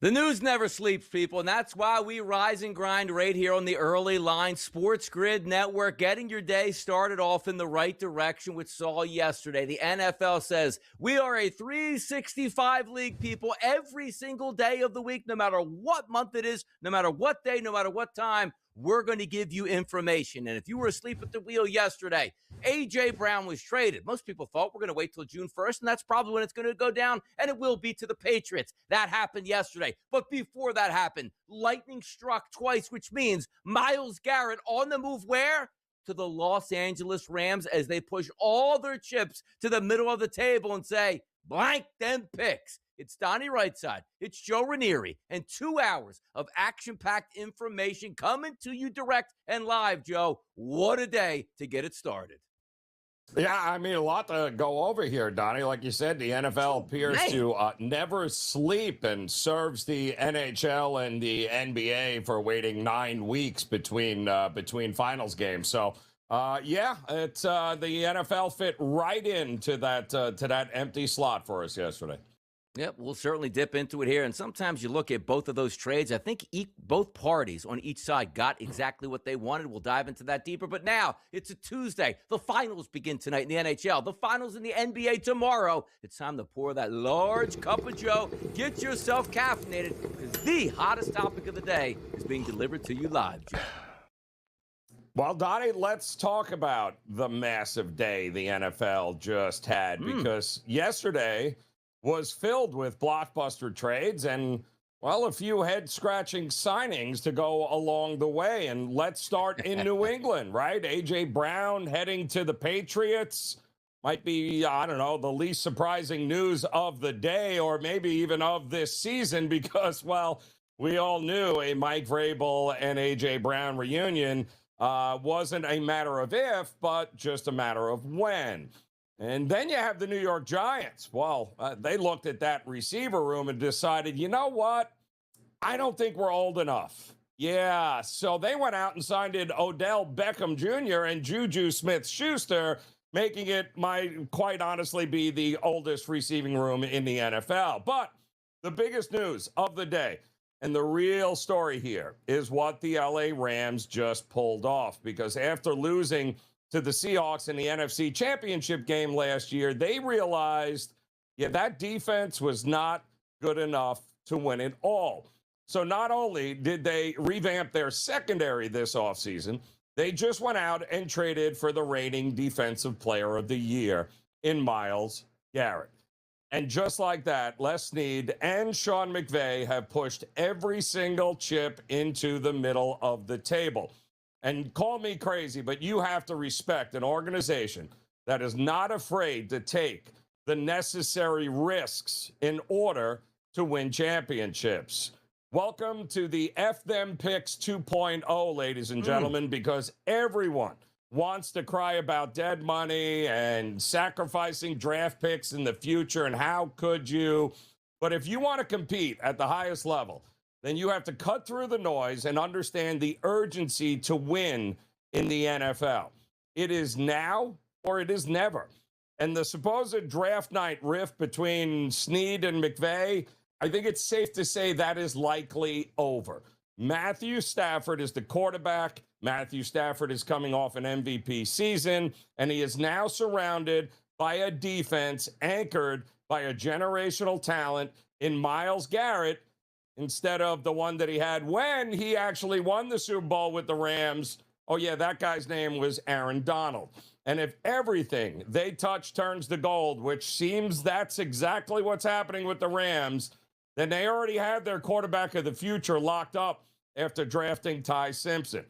The news never sleeps, people, and that's why we rise and grind right here on the Early Line SportsGrid Network, getting your day started off in the right direction, which saw yesterday. The NFL says we are a 365 league, people, every single day of the week, no matter what month it is, no matter what day, no matter what time. We're going to give you information. And if you were asleep at the wheel yesterday, A.J. Brown was traded. Most people thought we're going to wait till June 1st, and that's probably when it's going to go down, and it will be to the Patriots. That happened yesterday. But before that happened, lightning struck twice, which means Myles Garrett on the move where? To the Los Angeles Rams, as they push all their chips to the middle of the table and say, blank them picks. It's Donnie Rightside, it's Joe Ranieri, and 2 hours of action-packed information coming to you direct and live, Joe. What a day to get it started. Yeah, I mean, a lot to go over here, Donnie. Like you said, the NFL appears to never sleep and serves the NHL and the NBA for waiting 9 weeks between finals games. So, yeah, it's the NFL fit right into that empty slot for us yesterday. Yep, we'll certainly dip into it here. And sometimes you look at both of those trades. I think both parties on each side got exactly what they wanted. We'll dive into that deeper. But now it's a Tuesday. The finals begin tonight in the NHL. The finals in the NBA tomorrow. It's time to pour that large cup of Joe. Get yourself caffeinated, because the hottest topic of the day is being delivered to you live, Joe. Well, Donnie, let's talk about the massive day the NFL just had, because yesterday was filled with blockbuster trades and, well, a few head-scratching signings to go along the way. And let's start in New England, right? A.J. Brown heading to the Patriots might be, I don't know, the least surprising news of the day, or maybe even of this season, because, well, we all knew a Mike Vrabel and A.J. Brown reunion wasn't a matter of if, but just a matter of when. And then you have the New York Giants. Well, they looked at that receiver room and decided, you know what? I don't think we're old enough. Yeah, so they went out and signed in Odell Beckham Jr. and Juju Smith-Schuster, making it, might quite honestly be the oldest receiving room in the NFL. But the biggest news of the day, and the real story here, is what the LA Rams just pulled off. Because after losing to the Seahawks in the NFC Championship game last year, they realized, yeah, that defense was not good enough to win it all. So not only did they revamp their secondary this offseason, they just went out and traded for the reigning Defensive Player of the Year in Myles Garrett. And just like that, Les Snead and Sean McVay have pushed every single chip into the middle of the table. And call me crazy, but you have to respect an organization that is not afraid to take the necessary risks in order to win championships. Welcome to the F Them Picks 2.0, ladies and gentlemen, because everyone wants to cry about dead money and sacrificing draft picks in the future, and how could you? But if you want to compete at the highest level, then you have to cut through the noise and understand the urgency to win in the NFL. It is now or it is never. And the supposed draft night rift between Snead and McVay, I think it's safe to say that is likely over. Matthew Stafford is the quarterback. Matthew Stafford is coming off an MVP season, and he is now surrounded by a defense anchored by a generational talent in Myles Garrett, instead of the one that he had when he actually won the Super Bowl with the Rams. Oh, yeah, that guy's name was Aaron Donald. And if everything they touch turns to gold, which seems that's exactly what's happening with the Rams, then they already had their quarterback of the future locked up after drafting Ty Simpson.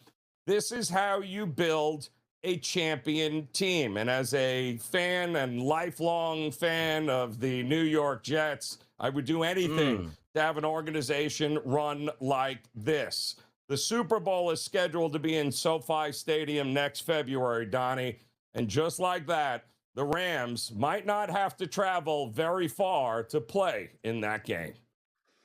This is how you build a champion team. And as a fan and lifelong fan of the New York Jets, I would do anything to have an organization run like this. The Super Bowl is scheduled to be in SoFi Stadium next February, Donnie. And just like that, the Rams might not have to travel very far to play in that game.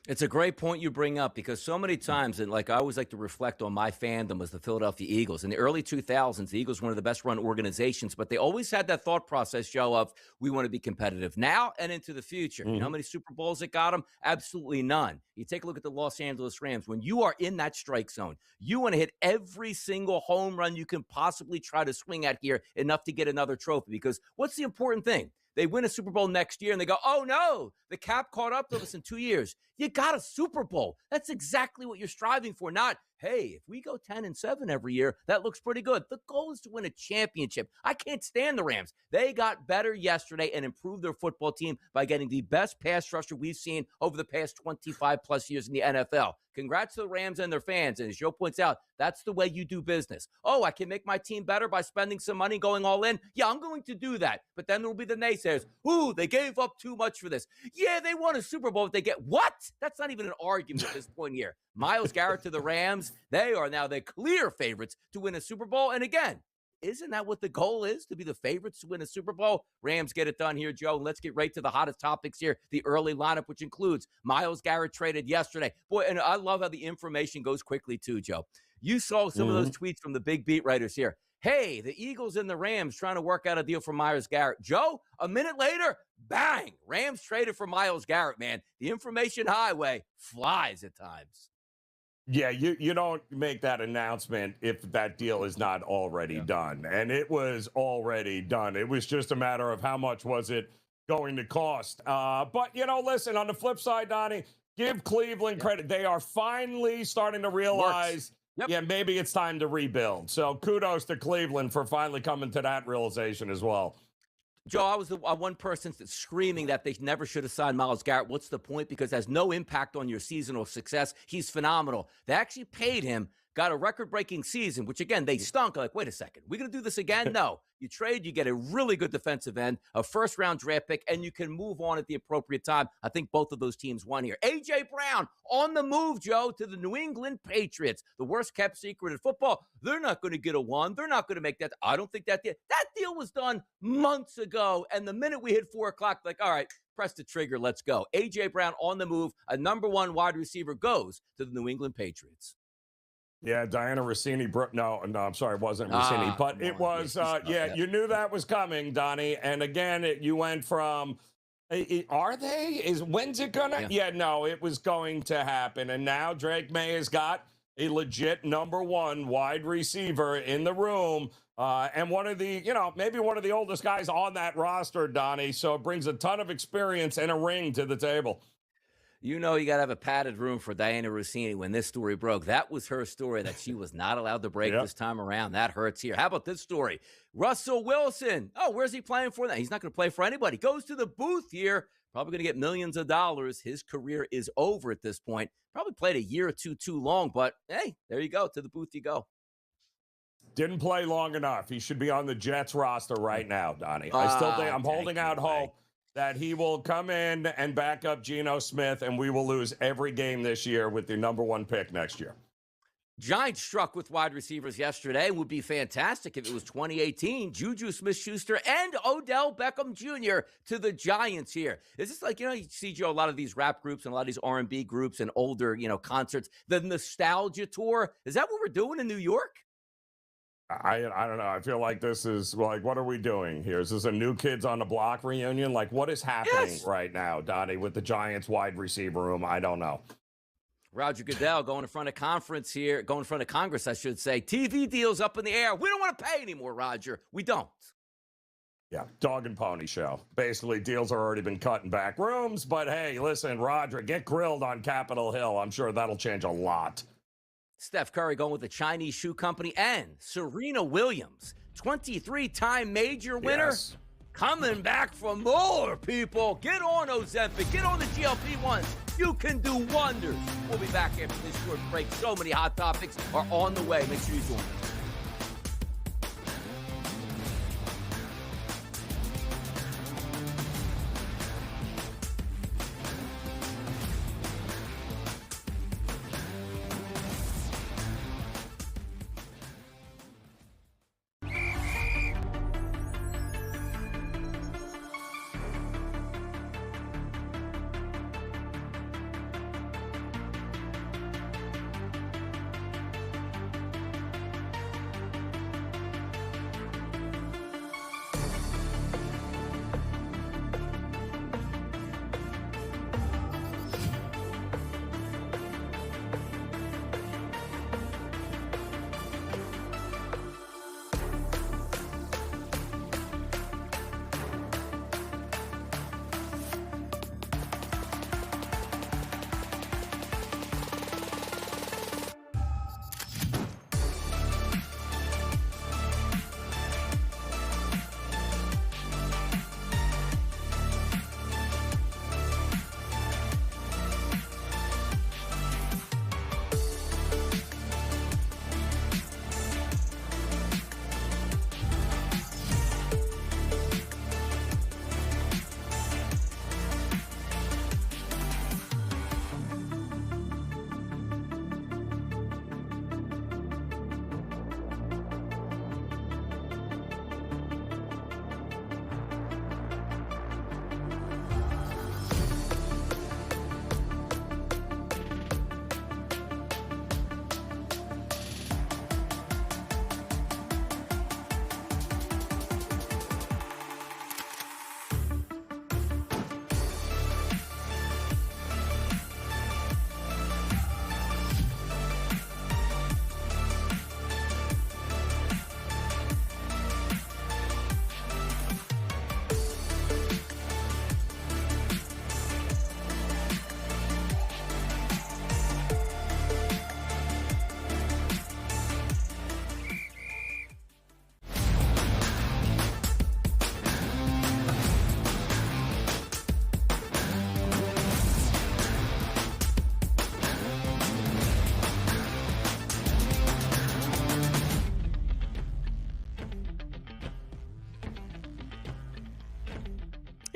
It's a great point you bring up because so many times, and like I always like to reflect on my fandom as the Philadelphia Eagles. In the early 2000s, the Eagles were one of the best run organizations, but they always had that thought process, Joe, of we want to be competitive now and into the future. You know how many Super Bowls it got them? Absolutely none. You take a look at the Los Angeles Rams. When you are in that strike zone, you want to hit every single home run you can possibly try to swing at here enough to get another trophy because what's the important thing? They win a Super Bowl next year and they go, oh no, the cap caught up to us in 2 years. You got a Super Bowl. That's exactly what you're striving for. Not, hey, if we go 10-7 every year, that looks pretty good. The goal is to win a championship. I can't stand the Rams. They got better yesterday and improved their football team by getting the best pass rusher we've seen over the past 25 plus years in the NFL. Congrats to the Rams and their fans. And as Joe points out, that's the way you do business. Oh, I can make my team better by spending some money going all in. Yeah, I'm going to do that. But then there will be the naysayers. Ooh, they gave up too much for this. Yeah, they won a Super Bowl, but they get what? That's not even an argument at this point here. Myles Garrett to the Rams. They are now the clear favorites to win a Super Bowl. And again, isn't that what the goal is, to be the favorites to win a Super Bowl? Rams get it done here, Joe. Let's get right to the hottest topics here. The early lineup, which includes Myles Garrett traded yesterday. Boy, and I love how the information goes quickly too, Joe. You saw some of those tweets from the big beat writers here. Hey, the Eagles and the Rams trying to work out a deal for Myles Garrett. Joe, a minute later, bang, Rams traded for Myles Garrett, man. The information highway flies at times. Yeah, you don't make that announcement if that deal is not already done. And it was already done. It was just a matter of how much was it going to cost. But, listen, on the flip side, Donnie, give Cleveland credit. They are finally starting to realize, maybe it's time to rebuild. So kudos to Cleveland for finally coming to that realization as well. Joe, I was the one person that's screaming that they never should have signed Myles Garrett. What's the point? Because it has no impact on your seasonal success. He's phenomenal. They actually paid him, got a record-breaking season, which, again, they stunk. Like, wait a second, we going to do this again? No. You trade, you get a really good defensive end, a first-round draft pick, and you can move on at the appropriate time. I think both of those teams won here. A.J. Brown on the move, Joe, to the New England Patriots. The worst-kept secret in football. They're not going to get a one. They're not going to make that. I don't think that deal was done months ago, and the minute we hit 4 o'clock, like, all right, press the trigger, let's go. A.J. Brown on the move, a number one wide receiver goes to the New England Patriots. Yeah, Diana Rossini. No, I'm sorry, it wasn't Rossini, but it was. You knew that was coming, Donnie. And again, you went from, when's it gonna? Yeah, no, it was going to happen. And now Drake May has got a legit number one wide receiver in the room. And one of the, maybe one of the oldest guys on that roster, Donnie. So it brings a ton of experience and a ring to the table. You got to have a padded room for Diana Rossini when this story broke. That was her story that she was not allowed to break this time around. That hurts here. How about this story? Russell Wilson. Oh, where's he playing for now? He's not going to play for anybody. Goes to the booth here. Probably going to get millions of dollars. His career is over at this point. Probably played a year or two too long, but hey, there you go. To the booth you go. Didn't play long enough. He should be on the Jets roster right now, Donnie. I still think I'm holding out hope that he will come in and back up Geno Smith, and we will lose every game this year with the number one pick next year. Giants struck with wide receivers yesterday. Would be fantastic if it was 2018. Juju Smith-Schuster and Odell Beckham Jr. to the Giants here. Is this like, you see, Joe, a lot of these rap groups and a lot of these R&B groups and older, concerts, the nostalgia tour. Is that what we're doing in New York? I don't know. I feel like this is like, what are we doing here? Is this a New Kids on the Block reunion? Like, what is happening right now, Donnie, with the Giants wide receiver room? I don't know. Roger Goodell going in front of Congress, I should say. TV deals up in the air. We don't want to pay anymore, Roger. We don't. Yeah, dog and pony show. Basically, deals have already been cut in back rooms. But hey, listen, Roger, get grilled on Capitol Hill. I'm sure that'll change a lot. Steph Curry going with the Chinese shoe company, and Serena Williams, 23-time major winner, coming back for more, people. Get on Ozempic. Get on the GLP-1s. You can do wonders. We'll be back after this short break. So many hot topics are on the way. Make sure you join us.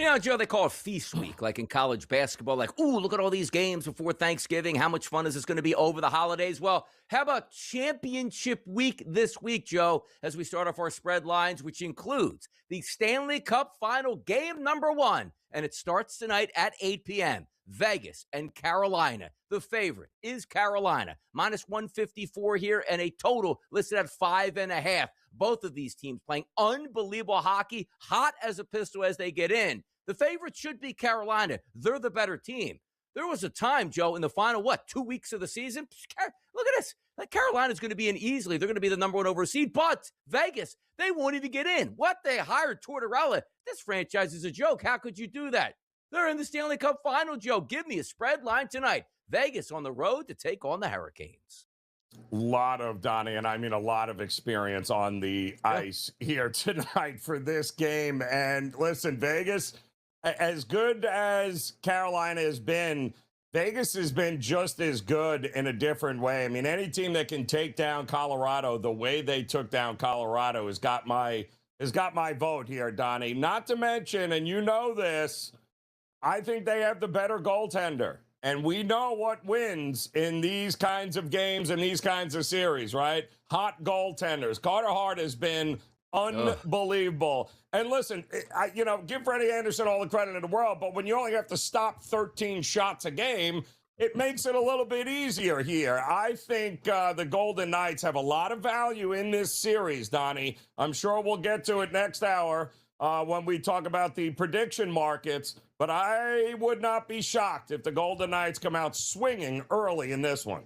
You know, Joe, they call it feast week, like in college basketball. Like, ooh, look at all these games before Thanksgiving. How much fun is this going to be over the holidays? Well, how about championship week this week, Joe, as we start off our spread lines, which includes the Stanley Cup final game number 1. And it starts tonight at 8 p.m. Vegas and Carolina. The favorite is Carolina, minus 154 here, and a total listed at 5.5. Both of these teams playing unbelievable hockey, hot as a pistol as they get in. The favorite should be Carolina. They're the better team. There was a time, Joe, in the final, 2 weeks of the season? Look at this. Like Carolina's going to be in easily. They're going to be the number 1 overseed seed, but Vegas, they won't even get in. What? They hired Tortorella. This franchise is a joke. How could you do that? They're in the Stanley Cup final, Joe. Give me a spread line tonight. Vegas on the road to take on the Hurricanes. Lot of, Donnie, and I mean a lot of experience on the ice here tonight for this game. And listen, Vegas, as good as Carolina has been, Vegas has been just as good in a different way. I mean, any team that can take down Colorado the way they took down Colorado has got my vote here, Donnie. Not to mention, and you know this, I think they have the better goaltender. And we know what wins in these kinds of games and these kinds of series, right? Hot goaltenders. Carter Hart has been unbelievable. And listen, give Freddie Anderson all the credit in the world, but when you only have to stop 13 shots a game, it makes it a little bit easier here. I think the Golden Knights have a lot of value in this series, Donnie. I'm sure we'll get to it next hour when we talk about the prediction markets. But I would not be shocked if the Golden Knights come out swinging early in this one.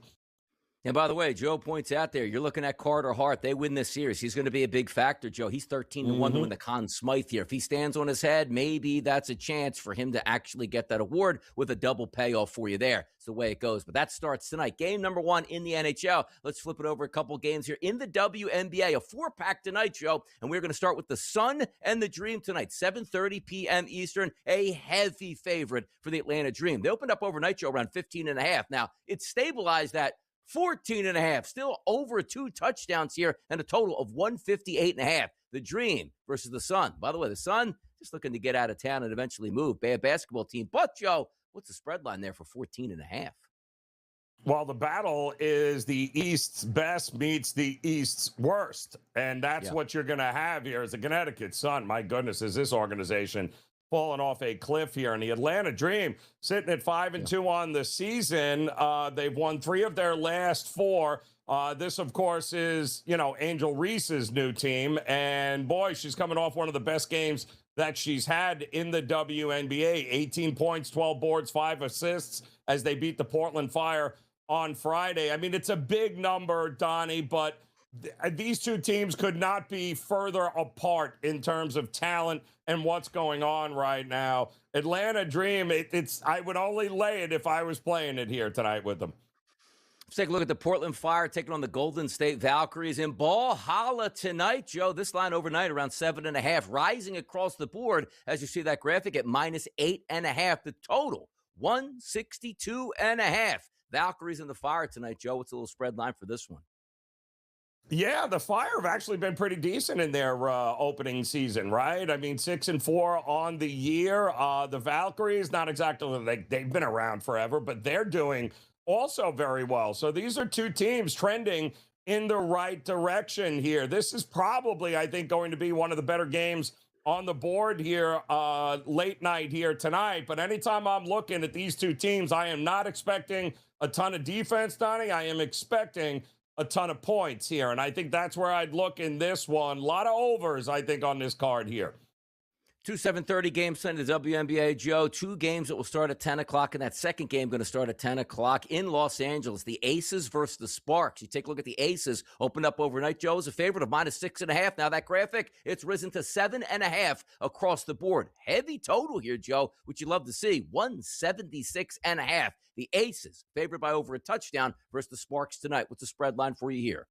And by the way, Joe points out there, you're looking at Carter Hart. They win this series. He's going to be a big factor, Joe. He's 13-1 to win the Conn Smythe here. If he stands on his head, maybe that's a chance for him to actually get that award with a double payoff for you there. It's the way it goes. But that starts tonight. Game number 1 in the NHL. Let's flip it over a couple games here. In the WNBA, a 4-pack tonight, Joe. And we're going to start with the Sun and the Dream tonight, 7:30 p.m. Eastern. A heavy favorite for the Atlanta Dream. They opened up overnight, Joe, around 15.5. Now, it's stabilized at 14.5, still over 2 touchdowns here, and a total of 158.5. The Dream versus the Sun. By the way, the Sun just looking to get out of town and eventually move. Bad basketball team. But, Joe, what's the spread line there for 14.5? Well, the battle is the East's best meets the East's worst. And that's what you're going to have here as the Connecticut Sun. My goodness, is this organization falling off a cliff here. And the Atlanta Dream sitting at 5-2 on the season. They've won 3 of their last 4. This, of course, is, Angel Reese's new team. And, boy, she's coming off one of the best games that she's had in the WNBA. 18 points, 12 boards, 5 assists as they beat the Portland Fire on Friday. I mean, it's a big number, Donnie, but these two teams could not be further apart in terms of talent and what's going on right now. Atlanta Dream, I would only lay it if I was playing it here tonight with them. Let's take a look at the Portland Fire taking on the Golden State Valkyries in Ball Holla tonight, Joe. This line overnight around 7.5, rising across the board as you see that graphic at minus 8.5. The total 162.5. Valkyries in the Fire tonight, Joe. What's a little spread line for this one? Yeah, the Fire have actually been pretty decent in their opening season, right? I mean, 6-4 on the year. The Valkyries, not exactly, they've been around forever, but they're doing also very well. So these are two teams trending in the right direction here. This is probably, I think, going to be one of the better games on the board here late night here tonight. But anytime I'm looking at these two teams, I am not expecting a ton of defense, Donnie. I am expecting a ton of points here. And I think that's where I'd look in this one. A lot of overs, I think, on this card here. 2 7:30 games tonight in the WNBA, Joe. 2 games that will start at 10 o'clock, and that second game going to start at 10 o'clock in Los Angeles. The Aces versus the Sparks. You take a look at the Aces. Opened up overnight, Joe, as a favorite of minus 6.5. Now that graphic, it's risen to 7.5 across the board. Heavy total here, Joe, which you love to see. 176.5. The Aces favored by over a touchdown versus the Sparks tonight. What's the spread line for you here?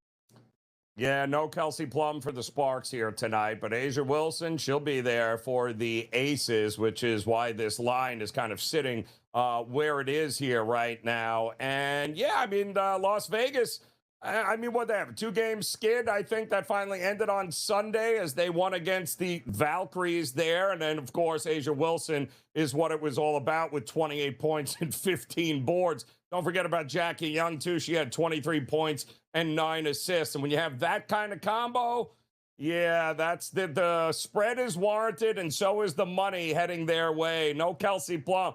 Yeah, no Kelsey Plum for the Sparks here tonight, but Asia Wilson, she'll be there for the Aces, which is why this line is kind of sitting where it is here right now. And yeah, I mean, Las Vegas, I mean, what they have, a 2-game skid, I think, that finally ended on Sunday as they won against the Valkyries there. And then, of course, Asia Wilson is what it was all about with 28 points and 15 boards. Don't forget about Jackie Young, too. She had 23 points and 9 assists. And when you have that kind of combo, yeah, that's the spread is warranted, and so is the money heading their way. No Kelsey Plum.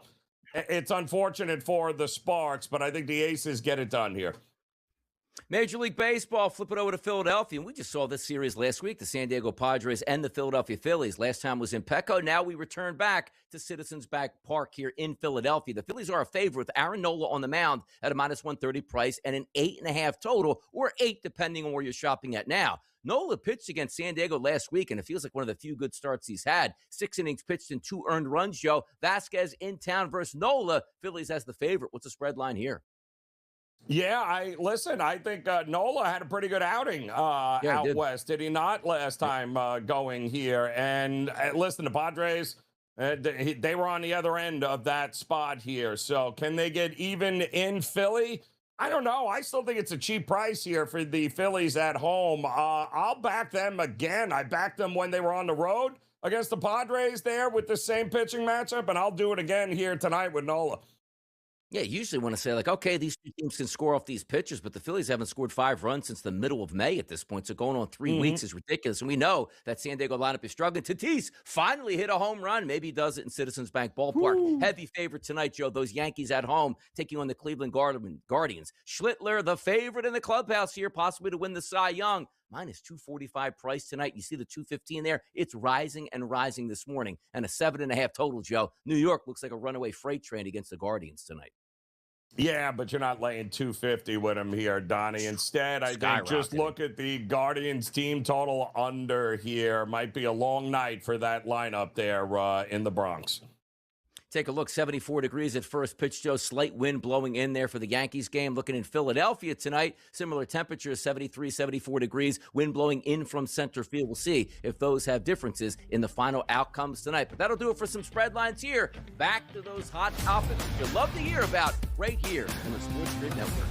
It's unfortunate for the Sparks, but I think the Aces get it done here. Major League Baseball, flip it over to Philadelphia. And we just saw this series last week, the San Diego Padres and the Philadelphia Phillies. Last time was in Petco. Now we return back to Citizens Bank Park here in Philadelphia. The Phillies are a favorite with Aaron Nola on the mound at a -130 price and an 8.5 total, or 8 depending on where you're shopping at now. Nola pitched against San Diego last week, and it feels like one of the few good starts he's had. 6 innings pitched and 2 earned runs, Joe. Vasquez in town versus Nola. Phillies as the favorite. What's the spread line here? Yeah, I think Nola had a pretty good outing out west, did he not, last time going here? And listen, the Padres, they were on the other end of that spot here. So can they get even in Philly? I don't know. I still think it's a cheap price here for the Phillies at home. I'll back them again. I backed them when they were on the road against the Padres there with the same pitching matchup, and I'll do it again here tonight with Nola. Yeah, usually want to say, like, okay, these two teams can score off these pitchers, but the Phillies haven't scored 5 runs since the middle of May at this point, so going on 3 weeks is ridiculous. And we know that San Diego lineup is struggling. Tatis finally hit a home run. Maybe he does it in Citizens Bank Ballpark. Heavy favorite tonight, Joe. Those Yankees at home taking on the Cleveland Guardians. Schlittler, the favorite in the clubhouse here, possibly to win the Cy Young. -245 price tonight. You see the 215 there. It's rising and rising this morning. And a 7.5 total, Joe. New York looks like a runaway freight train against the Guardians tonight. Yeah, but you're not laying 250 with him here, Donnie. Instead, I think just look at the Guardians team total under here. Might be a long night for that lineup there in the Bronx. Take a look, 74 degrees at first pitch, Joe. Slight wind blowing in there for the Yankees game. Looking in Philadelphia tonight, similar temperatures, 73, 74 degrees. Wind blowing in from center field. We'll see if those have differences in the final outcomes tonight. But that'll do it for some spread lines here. Back to those hot topics that you love to hear about right here on the SportsGrid Network.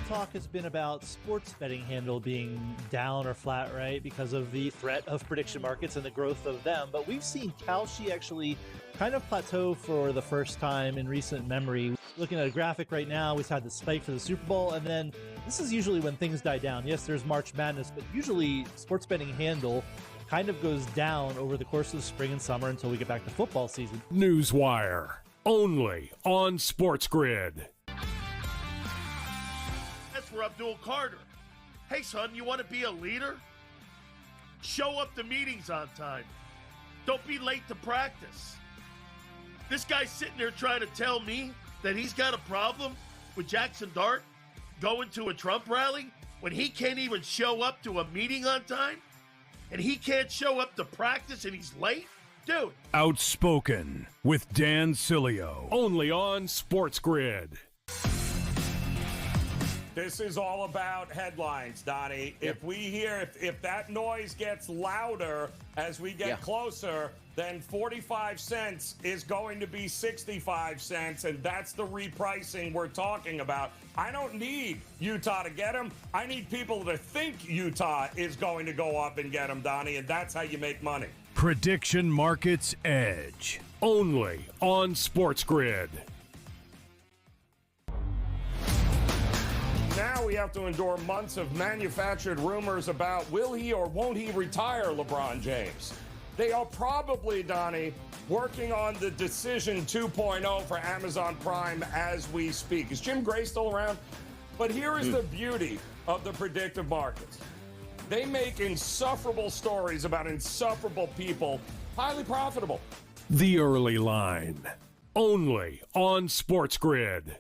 Talk has been about sports betting handle being down or flat, right, because of the threat of prediction markets and the growth of them. But we've seen Kalshi actually kind of plateau for the first time in recent memory. Looking at a graphic right now, we've had the spike for the Super Bowl, and then this is usually when things die down. Yes, there's March Madness, but usually sports betting handle kind of goes down over the course of the spring and summer until we get back to football season. Newswire, only on SportsGrid. For Abdul Carter. Hey, son, you want to be a leader? Show up to meetings on time. Don't be late to practice. This guy's sitting there trying to tell me that he's got a problem with Jackson Dart going to a Trump rally when he can't even show up to a meeting on time, and he can't show up to practice and he's late? Dude. Outspoken with Dan Cilio, only on SportsGrid. This is all about headlines, Donnie. If we hear, if that noise gets louder as we get closer, then 45 cents is going to be 65 cents, and that's the repricing we're talking about. I don't need Utah to get them. I need people to think Utah is going to go up and get them, Donnie, and that's how you make money. Prediction Markets Edge, only on SportsGrid. Now we have to endure months of manufactured rumors about will he or won't he retire LeBron James. They are probably, Donnie, working on the Decision 2.0 for Amazon Prime as we speak. Is Jim Gray still around? But here is the beauty of the predictive markets. They make insufferable stories about insufferable people highly profitable. The Early Line, only on SportsGrid.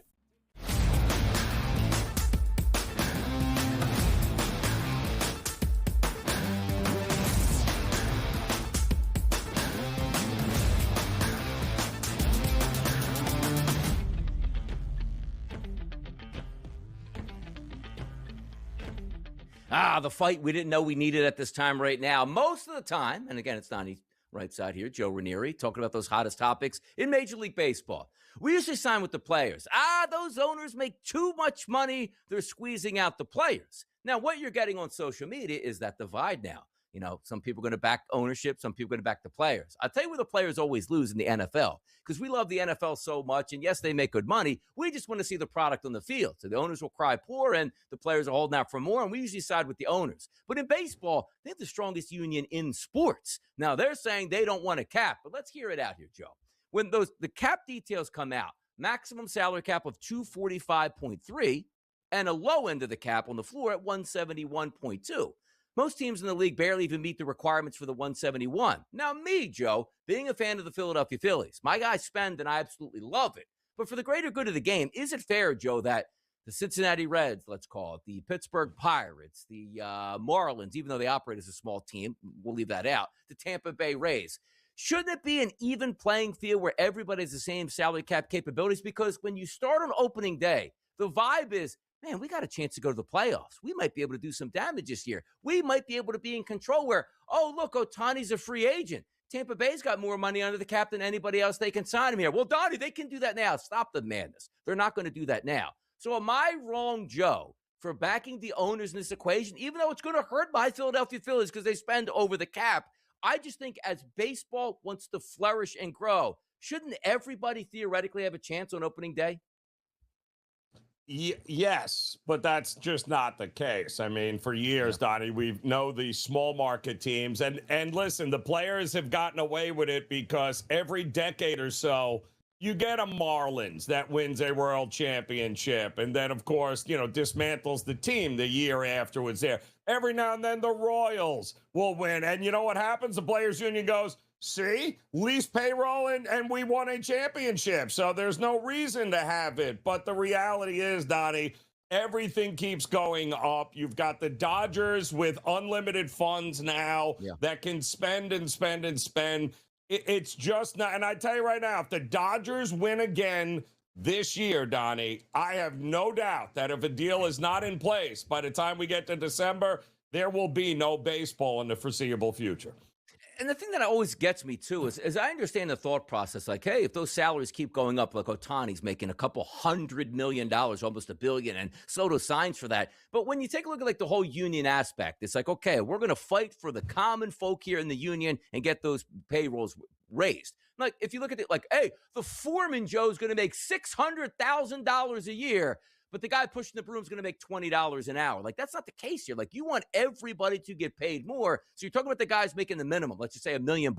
the fight we didn't know we needed at this time right now. Most of the time, and again, it's Donnie right side here, Joe Ranieri, talking about those hottest topics in Major League Baseball. We usually sign with the players. Those owners make too much money. They're squeezing out the players. Now, what you're getting on social media is that divide now. You know, some people are going to back ownership. Some people are going to back the players. I'll tell you where the players always lose in the NFL, because we love the NFL so much. And yes, they make good money. We just want to see the product on the field. So the owners will cry poor and the players are holding out for more. And we usually side with the owners. But in baseball, they have the strongest union in sports. Now, they're saying they don't want a cap. But let's hear it out here, Joe. When the cap details come out, maximum salary cap of 245.3 and a low end of the cap on the floor at 171.2. Most teams in the league barely even meet the requirements for the 171. Now, me, Joe, being a fan of the Philadelphia Phillies, my guys spend and I absolutely love it. But for the greater good of the game, is it fair, Joe, that the Cincinnati Reds, let's call it, the Pittsburgh Pirates, the Marlins, even though they operate as a small team, we'll leave that out, the Tampa Bay Rays, shouldn't it be an even playing field where everybody has the same salary cap capabilities? Because when you start on opening day, the vibe is, man, we got a chance to go to the playoffs. We might be able to do some damage this year. We might be able to be in control where, oh, look, Ohtani's a free agent. Tampa Bay's got more money under the cap than anybody else. They can sign him here. Well, Donnie, they can do that now. Stop the madness. They're not going to do that now. So am I wrong, Joe, for backing the owners in this equation, even though it's going to hurt my Philadelphia Phillies because they spend over the cap? I just think as baseball wants to flourish and grow, shouldn't everybody theoretically have a chance on opening day? Yes, but that's just not the case. I mean, for years, Donnie, we know the small market teams. And listen, the players have gotten away with it because every decade or so, you get a Marlins that wins a world championship. And then, of course, dismantles the team the year afterwards there. Every now and then, the Royals will win. And you know what happens? The Players Union goes, see, least payroll and we won a championship. So there's no reason to have it. But the reality is, Donnie, everything keeps going up. You've got the Dodgers with unlimited funds now that can spend and spend and spend. It's just not. And I tell you right now, if the Dodgers win again this year, Donnie, I have no doubt that if a deal is not in place by the time we get to December, there will be no baseball in the foreseeable future. And the thing that always gets me, too, is I understand the thought process. Like, hey, if those salaries keep going up, like Ohtani's making a couple $100 million, almost $1 billion, and Soto signs for that. But when you take a look at, like, the whole union aspect, it's like, okay, we're going to fight for the common folk here in the union and get those payrolls raised. Like, if you look at it like, hey, the foreman Joe's going to make $600,000 a year, but the guy pushing the broom is going to make $20 an hour. Like, that's not the case here. Like, you want everybody to get paid more. So you're talking about the guys making the minimum, let's just say $1 million.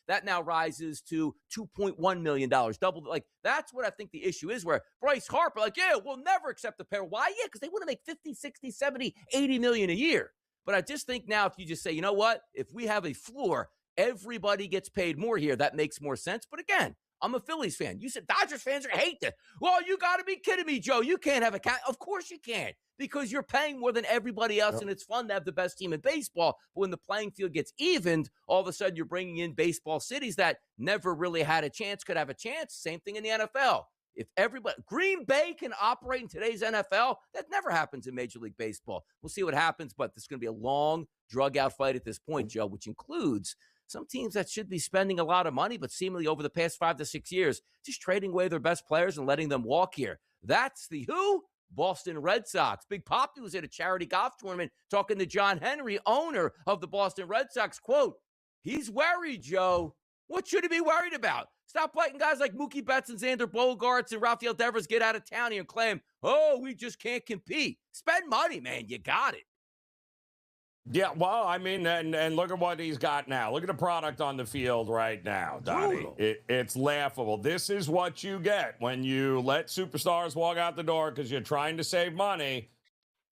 That now rises to $2.1 million, double. Like, that's what I think the issue is, where Bryce Harper, like, yeah, we'll never accept the payroll. Why? Yeah, because they want to make 50, 60, 70, 80 million a year. But I just think now if you just say, you know what, if we have a floor, everybody gets paid more here, that makes more sense. But again, I'm a Phillies fan. You said Dodgers fans are hate this. Well, you got to be kidding me, Joe. You can't have a cap. Of course you can, because you're paying more than everybody else, and it's fun to have the best team in baseball. But when the playing field gets evened, all of a sudden you're bringing in baseball cities that never really had a chance, could have a chance. Same thing in the NFL. If everybody, Green Bay can operate in today's NFL, that never happens in Major League Baseball. We'll see what happens, but this is going to be a long, drug-out fight at this point, Joe, which includes some teams that should be spending a lot of money, but seemingly over the past 5 to 6 years, just trading away their best players and letting them walk here. That's the who? Boston Red Sox. Big Poppy was at a charity golf tournament talking to John Henry, owner of the Boston Red Sox. Quote, he's worried, Joe. What should he be worried about? Stop letting guys like Mookie Betts and Xander Bogaerts and Rafael Devers get out of town here and claim, oh, we just can't compete. Spend money, man. You got it. Yeah, well, I mean, and look at what he's got now. Look at the product on the field right now, Donnie. It's laughable. This is what you get when you let superstars walk out the door because you're trying to save money.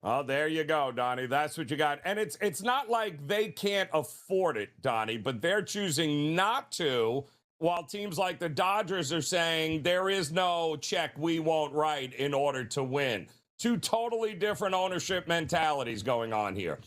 Oh, there you go, Donnie. That's what you got. And it's not like they can't afford it, Donnie, but they're choosing not to, while teams like the Dodgers are saying there is no check we won't write in order to win. Two totally different ownership mentalities going on here.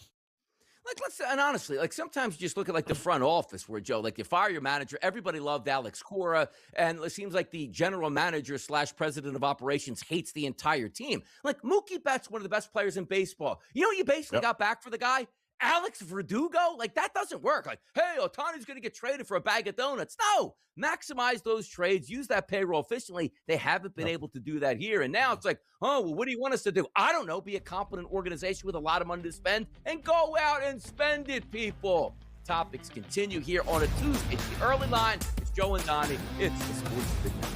Like, and honestly, like sometimes you just look at like the front office where Joe, like you fire your manager, everybody loved Alex Cora, and it seems like the general manager / president of operations hates the entire team. Like Mookie Betts, one of the best players in baseball. You know what you basically got back for the guy? Alex Verdugo? Like, that doesn't work. Like, hey, Ohtani's going to get traded for a bag of donuts. No, maximize those trades. Use that payroll efficiently. They haven't been able to do that here. And now it's like, oh, well, what do you want us to do? I don't know. Be a competent organization with a lot of money to spend and go out and spend it, people. Topics continue here on a Tuesday. It's the early line. It's Joe and Donnie. It's the Sports Grid Network.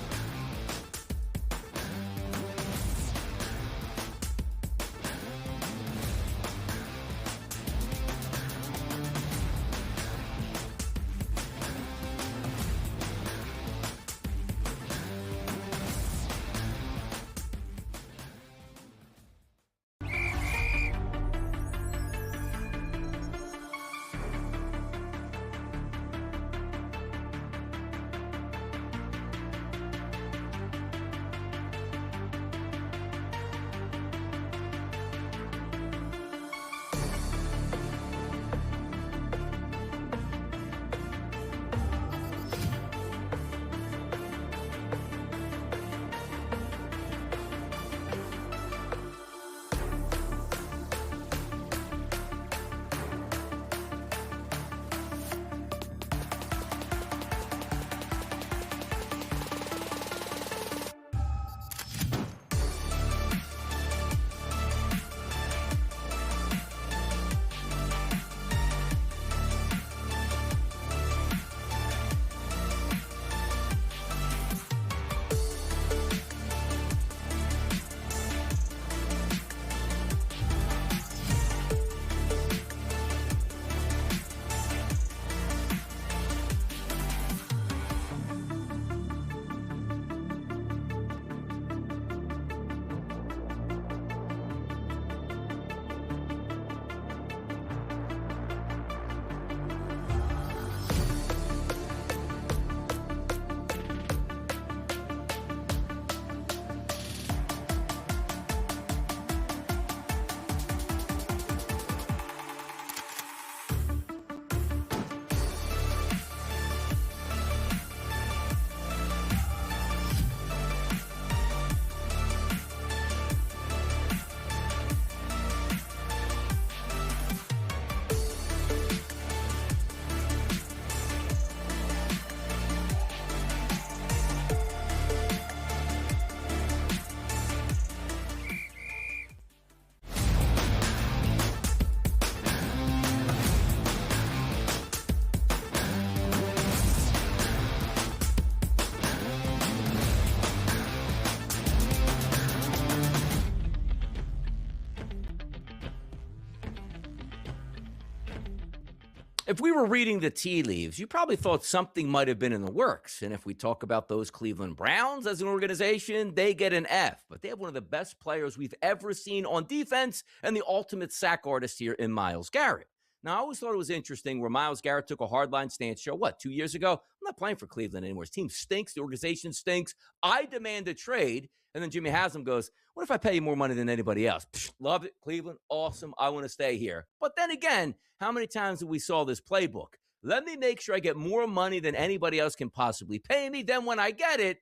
If we were reading the tea leaves, you probably thought something might have been in the works. And if we talk about those Cleveland Browns as an organization, they get an F. But they have one of the best players we've ever seen on defense and the ultimate sack artist here in Myles Garrett. Now, I always thought it was interesting where Myles Garrett took a hardline stance. 2 years ago? I'm not playing for Cleveland anymore. His team stinks. The organization stinks. I demand a trade. And then Jimmy Haslam goes, what if I pay you more money than anybody else? Psh, love it. Cleveland, awesome. I want to stay here. But then again, how many times have we saw this playbook? Let me make sure I get more money than anybody else can possibly pay me. Then when I get it,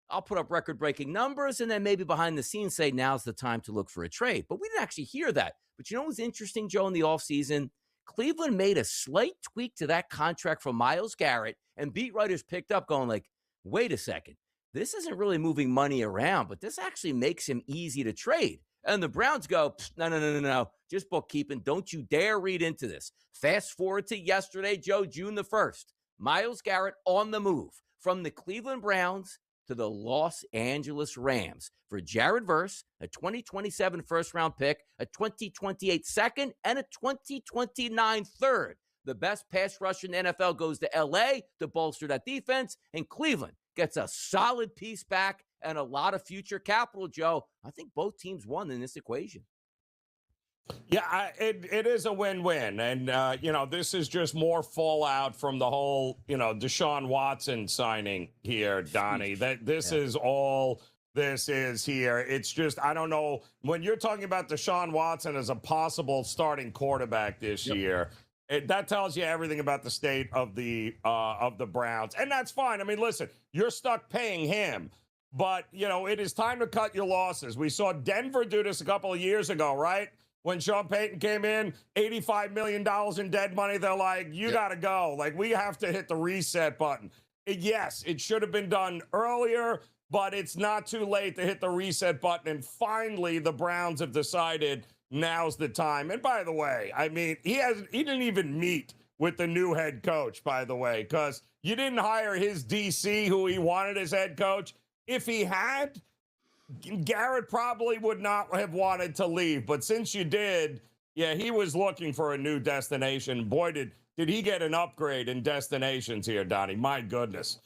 I'll put up record-breaking numbers and then maybe behind the scenes say now's the time to look for a trade. But we didn't actually hear that. But you know what's interesting, Joe, in the offseason? Cleveland made a slight tweak to that contract for Myles Garrett, and beat writers picked up going like, wait a second. This isn't really moving money around, but this actually makes him easy to trade. And the Browns go, no. Just bookkeeping. Don't you dare read into this. Fast forward to yesterday, Joe, June the 1st. Myles Garrett on the move from the Cleveland Browns to the Los Angeles Rams for Jared Verse, a 2027 first-round pick, a 2028 second, and a 2029 third. The best pass rusher in the NFL goes to L.A. to bolster that defense, and Cleveland gets a solid piece back and a lot of future capital, Joe. I think both teams won in this equation. Yeah, it is a win-win. And, this is just more fallout from the whole, Deshaun Watson signing here, Donnie. That this is all this is here. It's just, I don't know. When you're talking about Deshaun Watson as a possible starting quarterback this year, that tells you everything about the state of the Browns. And that's fine. I mean, listen, you're stuck paying him. But, you know, it is time to cut your losses. We saw Denver do this a couple of years ago, right? When Sean Payton came in, $85 million in dead money, they're like, you got to go. Like, we have to hit the reset button. Yes, it should have been done earlier, but it's not too late to hit the reset button. And finally, the Browns have decided now's the time. And by the way, I mean, he didn't even meet with the new head coach, by the way, because you didn't hire his DC who he wanted as head coach. If he had, Garrett probably would not have wanted to leave. But since you did, yeah, he was looking for a new destination. Boy, did he get an upgrade in destinations here, Donnie. My goodness.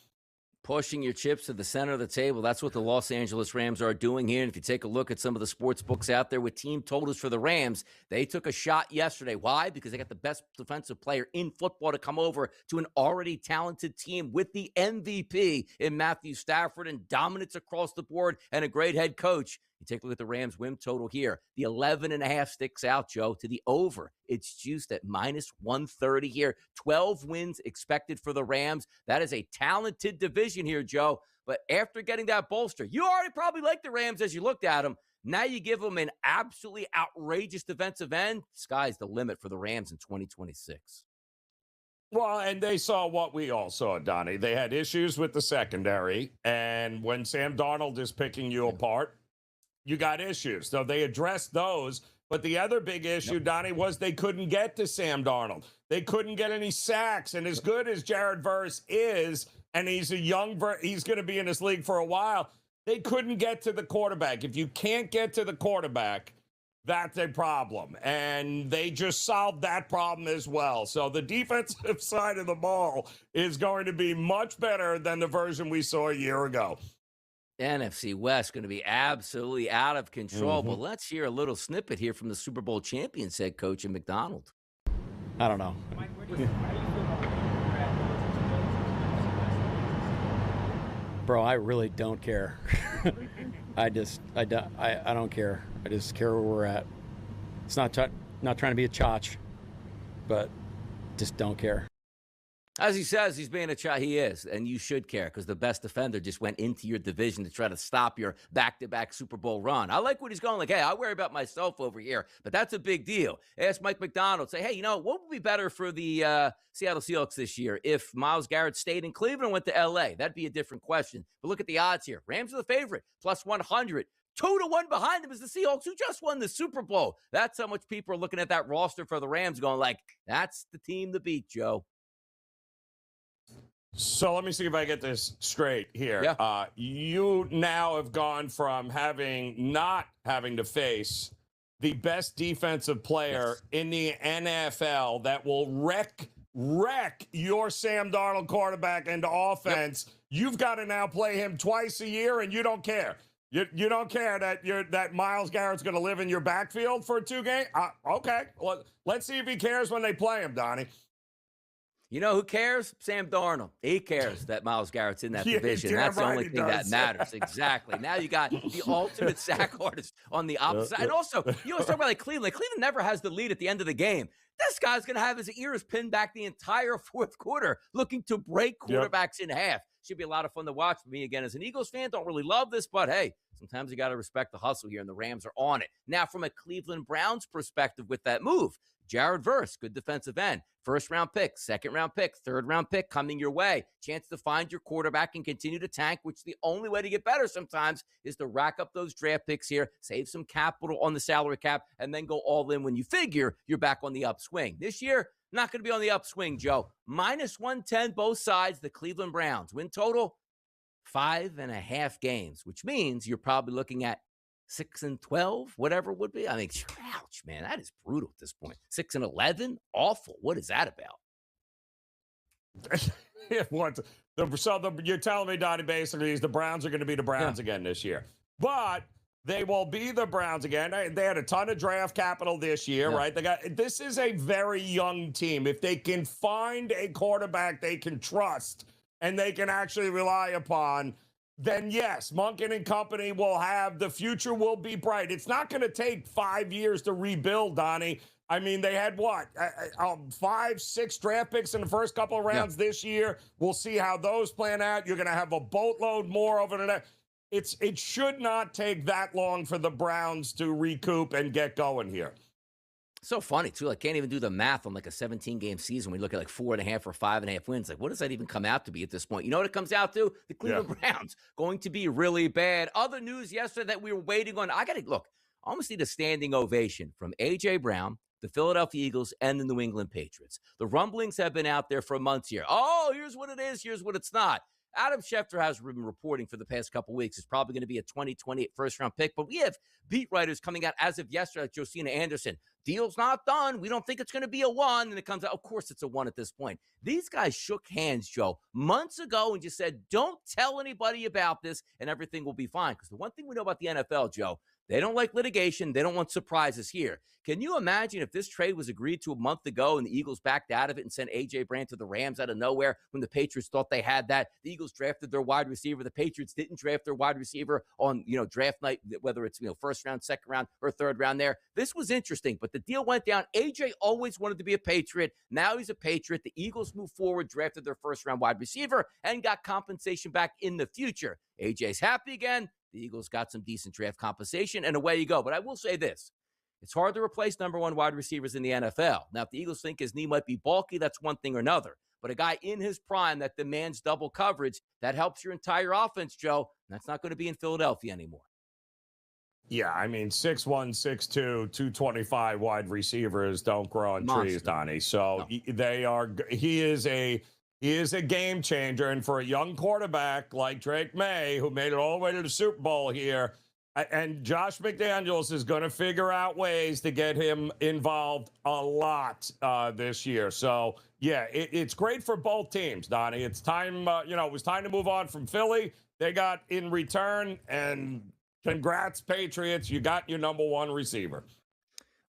Pushing your chips to the center of the table. That's what the Los Angeles Rams are doing here. And if you take a look at some of the sports books out there with team totals for the Rams, they took a shot yesterday. Why? Because they got the best defensive player in football to come over to an already talented team with the MVP in Matthew Stafford and dominance across the board and a great head coach. You take a look at the Rams win total here. The 11.5 sticks out, Joe, to the over. It's juiced at minus 130 here. 12 wins expected for the Rams. That is a talented division here, Joe. But after getting that bolster, you already probably like the Rams as you looked at them. Now you give them an absolutely outrageous defensive end. Sky's the limit for the Rams in 2026. Well, and they saw what we all saw, Donnie. They had issues with the secondary. And when Sam Darnold is picking you apart, you got issues. So they addressed those. But the other big issue, Donnie, was they couldn't get to Sam Darnold. They couldn't get any sacks. And as good as Jared Verse is, and he's a young, he's going to be in this league for a while, they couldn't get to the quarterback. If you can't get to the quarterback, that's a problem. And they just solved that problem as well. So the defensive side of the ball is going to be much better than the version we saw a year ago. NFC West going to be absolutely out of control. But let's hear a little snippet here from the Super Bowl champions head coach in McDonald. I don't know. Bro, I really don't care. I don't care. I just care where we're at. It's not trying to be a chotch, but just don't care. As he says, he's being a child. He is, and you should care because the best defender just went into your division to try to stop your back-to-back Super Bowl run. I like what he's going like, hey, I worry about myself over here, but that's a big deal. Ask Mike McDonald, say, hey, you know, what would be better for the Seattle Seahawks this year if Myles Garrett stayed in Cleveland and went to L.A.? That'd be a different question. But look at the odds here. Rams are the favorite, plus 100. 2-1 behind them is the Seahawks, who just won the Super Bowl. That's how much people are looking at that roster for the Rams going like, that's the team to beat, Joe. So let me see if I get this straight here. Yeah. You now have gone from not having to face the best defensive player in the NFL that will wreck your Sam Darnold quarterback and offense. Yep. You've got to now play him twice a year, and you don't care. You don't care that Myles Garrett's going to live in your backfield for 2 games? Okay. Well, let's see if he cares when they play him, Donnie. You know who cares? Sam Darnold. He cares that Myles Garrett's in that division. That's the only thing that matters. Exactly. Now you got the ultimate sack artist on the opposite side. And also, you always talk about like Cleveland. Cleveland never has the lead at the end of the game. This guy's going to have his ears pinned back the entire fourth quarter, looking to break quarterbacks in half. Should be a lot of fun to watch for me again as an Eagles fan. Don't really love this, but hey, sometimes you got to respect the hustle here, and the Rams are on it. Now, from a Cleveland Browns perspective with that move, Jared Verse, good defensive end. First-round pick, second-round pick, third-round pick coming your way. Chance to find your quarterback and continue to tank, which the only way to get better sometimes is to rack up those draft picks here, save some capital on the salary cap, and then go all in when you figure you're back on the upswing. This year, not going to be on the upswing, Joe. Minus 110 both sides, the Cleveland Browns. Win total, 5.5 games, which means you're probably looking at 6-12, whatever it would be. I mean, ouch, man, that is brutal at this point. 6-11, awful. What is that about? You're telling me, Donnie, basically, is the Browns are going to be the Browns again this year. But they will be the Browns again. They had a ton of draft capital this year, right? This is a very young team. If they can find a quarterback they can trust and they can actually rely upon, then yes, Monken and company will have, the future will be bright. It's not going to take 5 years to rebuild, Donnie. I mean, they had what, 5, 6 draft picks in the first couple of rounds this year. We'll see how those plan out. You're going to have a boatload more over the next. It should not take that long for the Browns to recoup and get going here. So funny, too. I can't even do the math on like a 17-game season. We look at like 4.5 or 5.5 wins. Like, what does that even come out to be at this point? You know what it comes out to? The Cleveland Browns going to be really bad. Other news yesterday that we were waiting on. I almost need a standing ovation from A.J. Brown, the Philadelphia Eagles, and the New England Patriots. The rumblings have been out there for months here. Oh, here's what it is. Here's what it's not. Adam Schefter has been reporting for the past couple weeks. It's probably going to be a 2028 first-round pick. But we have beat writers coming out as of yesterday, like Josina Anderson. Deal's not done. We don't think it's going to be a 1. And it comes out, of course, it's a 1 at this point. These guys shook hands, Joe, months ago and just said, don't tell anybody about this and everything will be fine. Because the one thing we know about the NFL, Joe, they don't like litigation. They don't want surprises here. Can you imagine if this trade was agreed to a month ago and the Eagles backed out of it and sent A.J. Brown to the Rams out of nowhere when the Patriots thought they had that? The Eagles drafted their wide receiver. The Patriots didn't draft their wide receiver on, draft night, whether it's, first round, second round, or third round there. This was interesting, but the deal went down. A.J. always wanted to be a Patriot. Now he's a Patriot. The Eagles moved forward, drafted their first round wide receiver, and got compensation back in the future. A.J.'s happy again. The Eagles got some decent draft compensation, and away you go. But I will say this. It's hard to replace number 1 wide receivers in the NFL. Now, if the Eagles think his knee might be bulky, that's one thing or another. But a guy in his prime that demands double coverage, that helps your entire offense, Joe. And that's not going to be in Philadelphia anymore. Yeah, I mean, 6'1", 6'2", 225 wide receivers don't grow on trees, Donnie. So he is a game changer. And for a young quarterback like Drake May, who made it all the way to the Super Bowl here, and Josh McDaniels is going to figure out ways to get him involved a lot this year. So, yeah, it's great for both teams, Donnie. It's time, it was time to move on from Philly. They got in return, and congrats, Patriots. You got your number 1 receiver.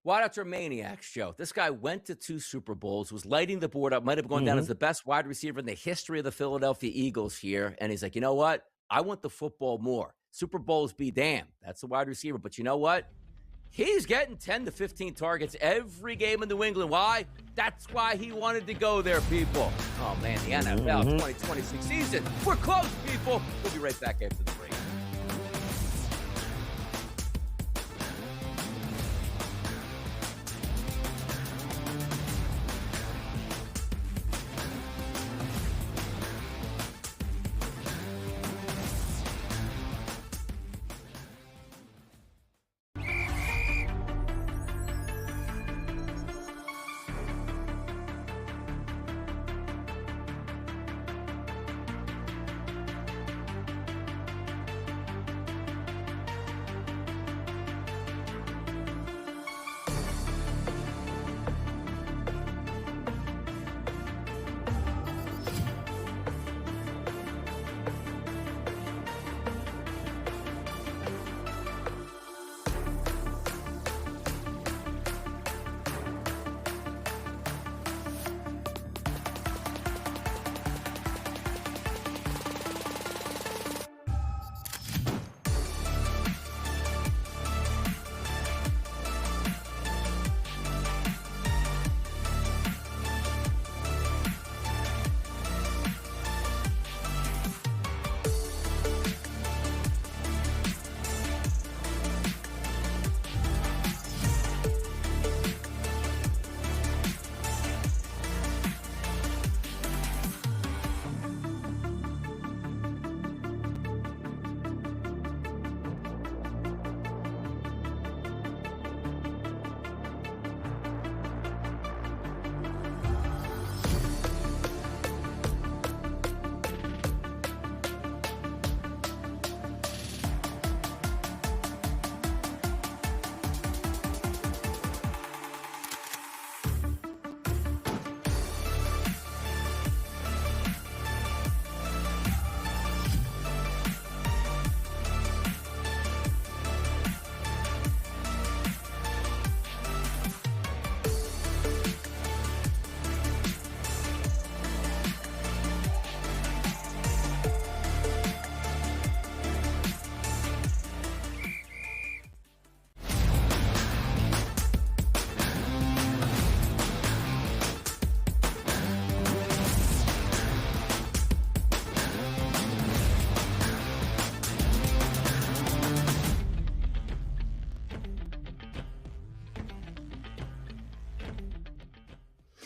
Wideouts are maniacs, Joe. This guy went to 2 Super Bowls, was lighting the board up, might have gone down as the best wide receiver in the history of the Philadelphia Eagles here. And he's like, you know what? I want the football more. Super Bowls be damned. That's the wide receiver. But you know what? He's getting 10 to 15 targets every game in New England. Why? That's why he wanted to go there, people. Oh, man, the NFL 2026 season. We're close, people. We'll be right back after the break.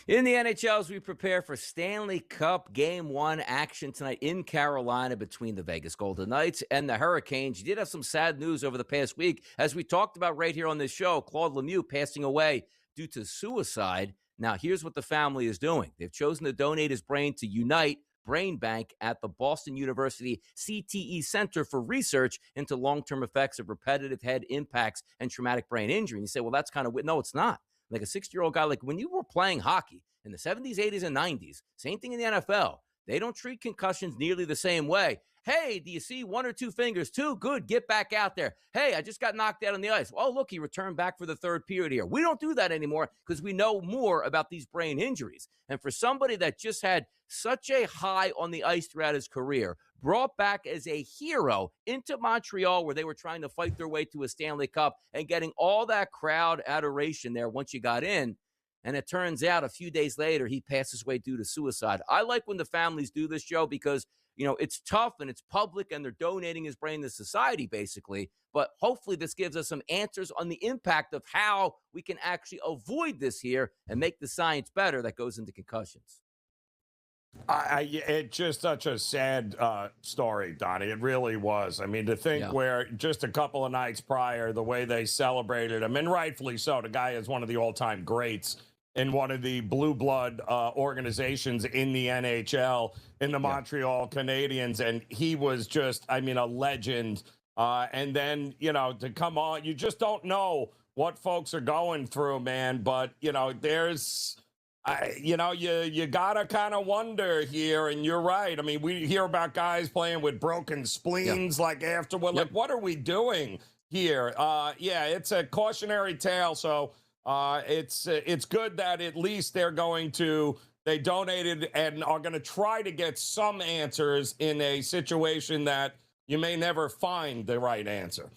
In the NHL, as we prepare for Stanley Cup Game 1 action tonight in Carolina between the Vegas Golden Knights and the Hurricanes, you did have some sad news over the past week. As we talked about right here on this show, Claude Lemieux passing away due to suicide. Now, here's what the family is doing. They've chosen to donate his brain to Unite Brain Bank at the Boston University CTE Center for research into long-term effects of repetitive head impacts and traumatic brain injury. And you say, well, that's kind of weird. No, it's not. Like a 60-year-old guy, like when you were playing hockey in the 70s, 80s, and 90s, same thing in the NFL. They don't treat concussions nearly the same way. Hey, do you see one or two fingers? Two, good, get back out there. Hey, I just got knocked out on the ice. Oh, look, he returned back for the third period here. We don't do that anymore because we know more about these brain injuries. And for somebody that just had such a high on the ice throughout his career, brought back as a hero into Montreal where they were trying to fight their way to a Stanley Cup and getting all that crowd adoration there once you got in. And it turns out a few days later, he passes away due to suicide. I like when the families do this, Joe, because, you know, it's tough and it's public and they're donating his brain to society, basically. But hopefully this gives us some answers on the impact of how we can actually avoid this here and make the science better that goes into concussions. It's just such a sad story, Donnie. It really was. I mean, to think where just a couple of nights prior, the way they celebrated him, and rightfully so, the guy is one of the all-time greats in one of the blue blood organizations in the NHL, in the Montreal Canadiens, and he was just, I mean, a legend. And then, you know, to come on, you just don't know what folks are going through, man. But, you know, there's... you gotta kind of wonder here, and you're right. I mean, we hear about guys playing with broken spleens, like afterward. Like, what are we doing here? It's a cautionary tale. So it's good that at least they donated and are going to try to get some answers in a situation that you may never find the right answer.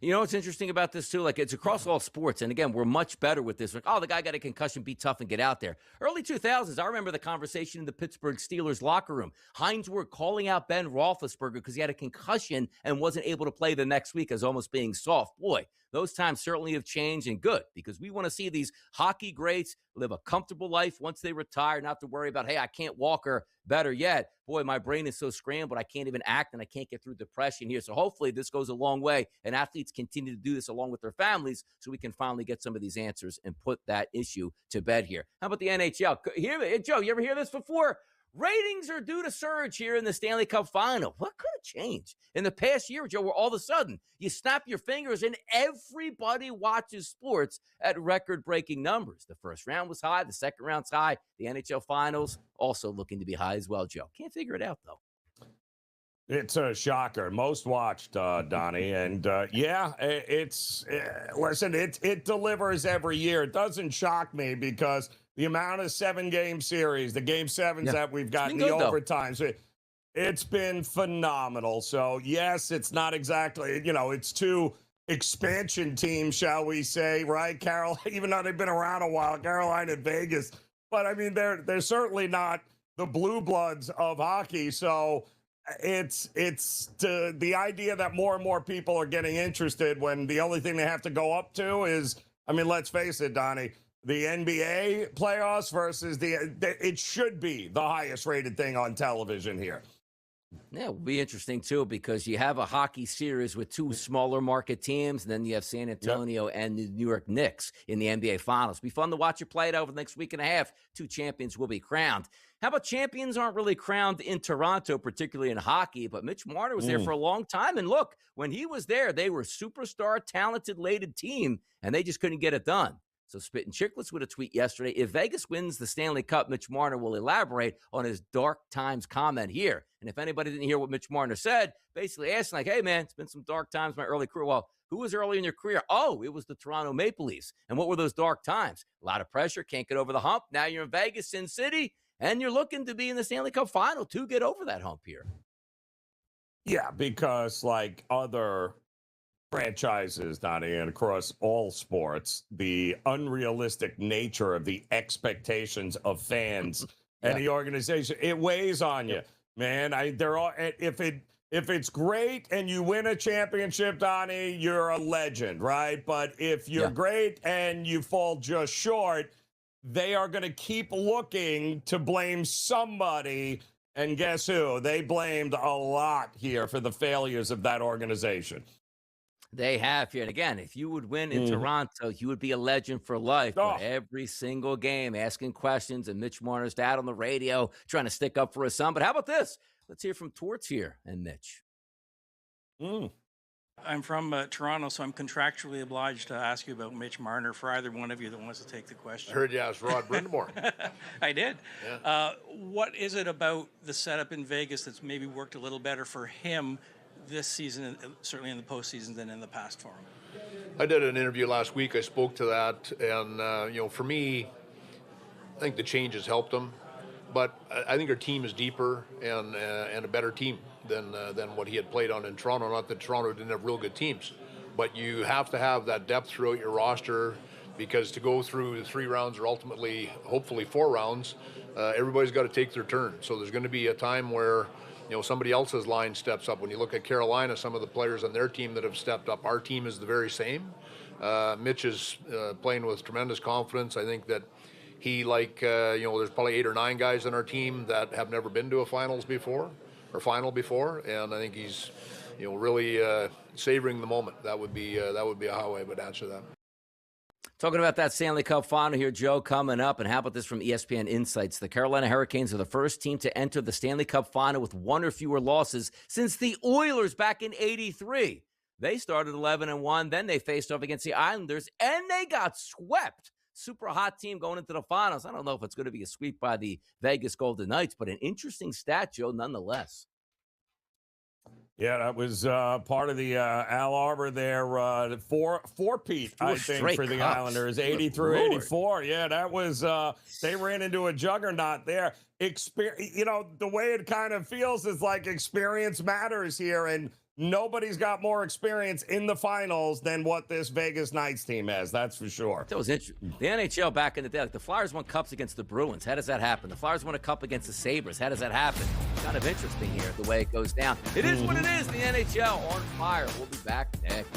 You know what's interesting about this, too? Like, it's across all sports. And, again, we're much better with this. Like, oh, the guy got a concussion, be tough and get out there. Early 2000s, I remember the conversation in the Pittsburgh Steelers locker room. Hines were calling out Ben Roethlisberger because he had a concussion and wasn't able to play the next week as almost being soft. Boy, those times certainly have changed, and good, because we want to see these hockey greats live a comfortable life once they retire, not to worry about, hey, I can't walk, or better yet, boy, my brain is so scrambled, I can't even act and I can't get through depression here. So hopefully this goes a long way, and athletes continue to do this along with their families so we can finally get some of these answers and put that issue to bed here. How about the NHL? Joe, you ever hear this before? Ratings are due to surge here in the Stanley Cup Final. What could have changed in the past year, Joe, where all of a sudden you snap your fingers and everybody watches sports at record-breaking numbers? The first round was high. The second round's high. The NHL Finals also looking to be high as well, Joe. Can't figure it out, though. It's a shocker. Most watched, Donnie. And, it delivers every year. It doesn't shock me because the amount of 7-game series, the game sevens that we've got in the overtimes, it's been phenomenal. So, yes, it's not exactly, it's two expansion teams, shall we say, right? Even though they've been around a while, Carolina and Vegas. But, I mean, they're certainly not the blue bloods of hockey. So it's the idea that more and more people are getting interested when the only thing they have to go up to is, I mean, let's face it, Donnie, the NBA playoffs versus it should be the highest rated thing on television here. Yeah, it will be interesting, too, because you have a hockey series with two smaller market teams, and then you have San Antonio and the New York Knicks in the NBA Finals. It'll be fun to watch it play it over the next week and a half. Two champions will be crowned. How about champions aren't really crowned in Toronto, particularly in hockey, but Mitch Marner was there for a long time. And look, when he was there, they were a superstar, talented team, and they just couldn't get it done. So Spittin' Chicklets with a tweet yesterday. If Vegas wins the Stanley Cup, Mitch Marner will elaborate on his dark times comment here. And if anybody didn't hear what Mitch Marner said, basically asking like, hey, man, it's been some dark times in my early career. Well, who was early in your career? Oh, it was the Toronto Maple Leafs. And what were those dark times? A lot of pressure, can't get over the hump. Now you're in Vegas, Sin City, and you're looking to be in the Stanley Cup Final to get over that hump here. Yeah, because like other franchises, Donnie, and across all sports, the unrealistic nature of the expectations of fans and the organization, it weighs on you, man. If it's great and you win a championship, Donnie, you're a legend, right? But if you're great and you fall just short, they are going to keep looking to blame somebody. And guess who? They blamed a lot here for the failures of that organization. They have here. And again, if you would win in Toronto, you would be a legend for life. But every single game, asking questions, and Mitch Marner's dad on the radio trying to stick up for his son. But how about this? Let's hear from Torts here and Mitch. I'm from Toronto, so I'm contractually obliged to ask you about Mitch Marner for either one of you that wants to take the question. I heard you asked Rod Brindamore. I did. Yeah. What is it about the setup in Vegas that's maybe worked a little better for him this season, certainly in the postseason, than in the past for him? I did an interview last week. I spoke to that, and for me, I think the change has helped him. But I think our team is deeper and a better team than what he had played on in Toronto. Not that Toronto didn't have real good teams, but you have to have that depth throughout your roster, because to go through the 3 rounds or ultimately, hopefully 4 rounds, everybody's got to take their turn. So there's going to be a time where somebody else's line steps up. When you look at Carolina, some of the players on their team that have stepped up, our team is the very same. Mitch is playing with tremendous confidence. I think that he, there's probably 8 or 9 guys on our team that have never been to a final before, and I think he's, really savoring the moment. That would be how I would answer that. Talking about that Stanley Cup final here, Joe, coming up. And how about this from ESPN Insights? The Carolina Hurricanes are the first team to enter the Stanley Cup final with 1 or fewer losses since the Oilers back in '83. They started 11-1, then they faced off against the Islanders, and they got swept. Super hot team going into the finals. I don't know if it's going to be a sweep by the Vegas Golden Knights, but an interesting stat, Joe, nonetheless. Yeah, that was part of the Al Arbor there, four-peat, I think, for the cups. Islanders, 80 through 84. Yeah, that was, they ran into a juggernaut there. The way it kind of feels is like experience matters here, and nobody's got more experience in the finals than what this Vegas Knights team has. That's for sure. That was interesting. The NHL back in the day, like the Flyers won cups against the Bruins. How does that happen? The Flyers won a cup against the Sabres. How does that happen? Kind of interesting here, the way it goes down. It is what it is. The NHL on fire. We'll be back next.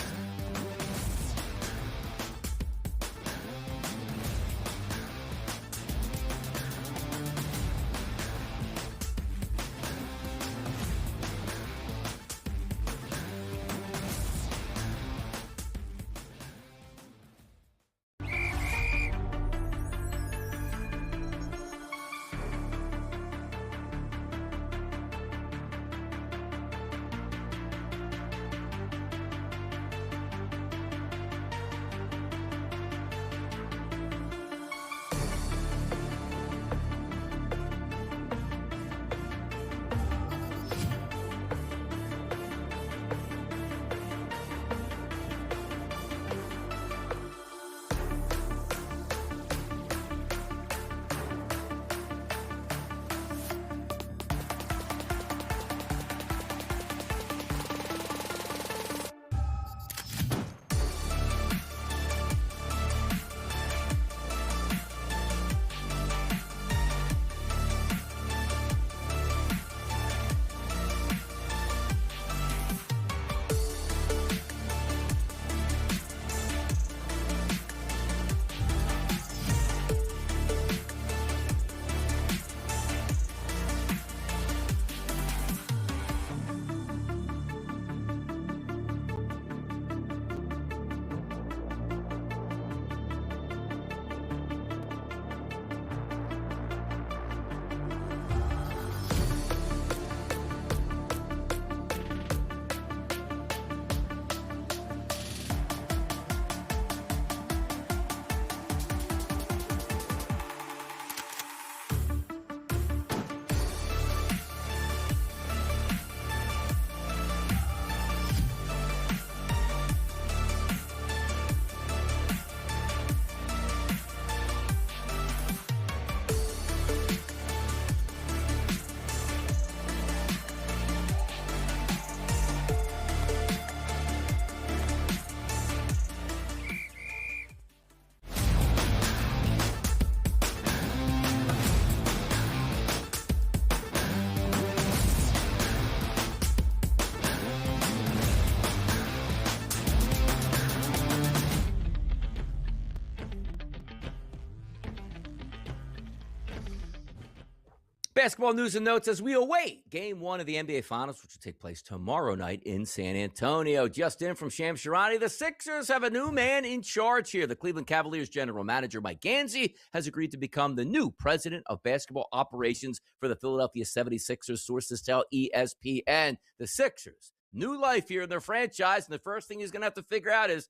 Basketball news and notes as we await Game 1 of the NBA Finals, which will take place tomorrow night in San Antonio. Just in from Shams Charania, the Sixers have a new man in charge here. The Cleveland Cavaliers general manager Mike Gansey has agreed to become the new president of basketball operations for the Philadelphia 76ers, sources tell ESPN. The Sixers, new life here in their franchise, and the first thing he's going to have to figure out is,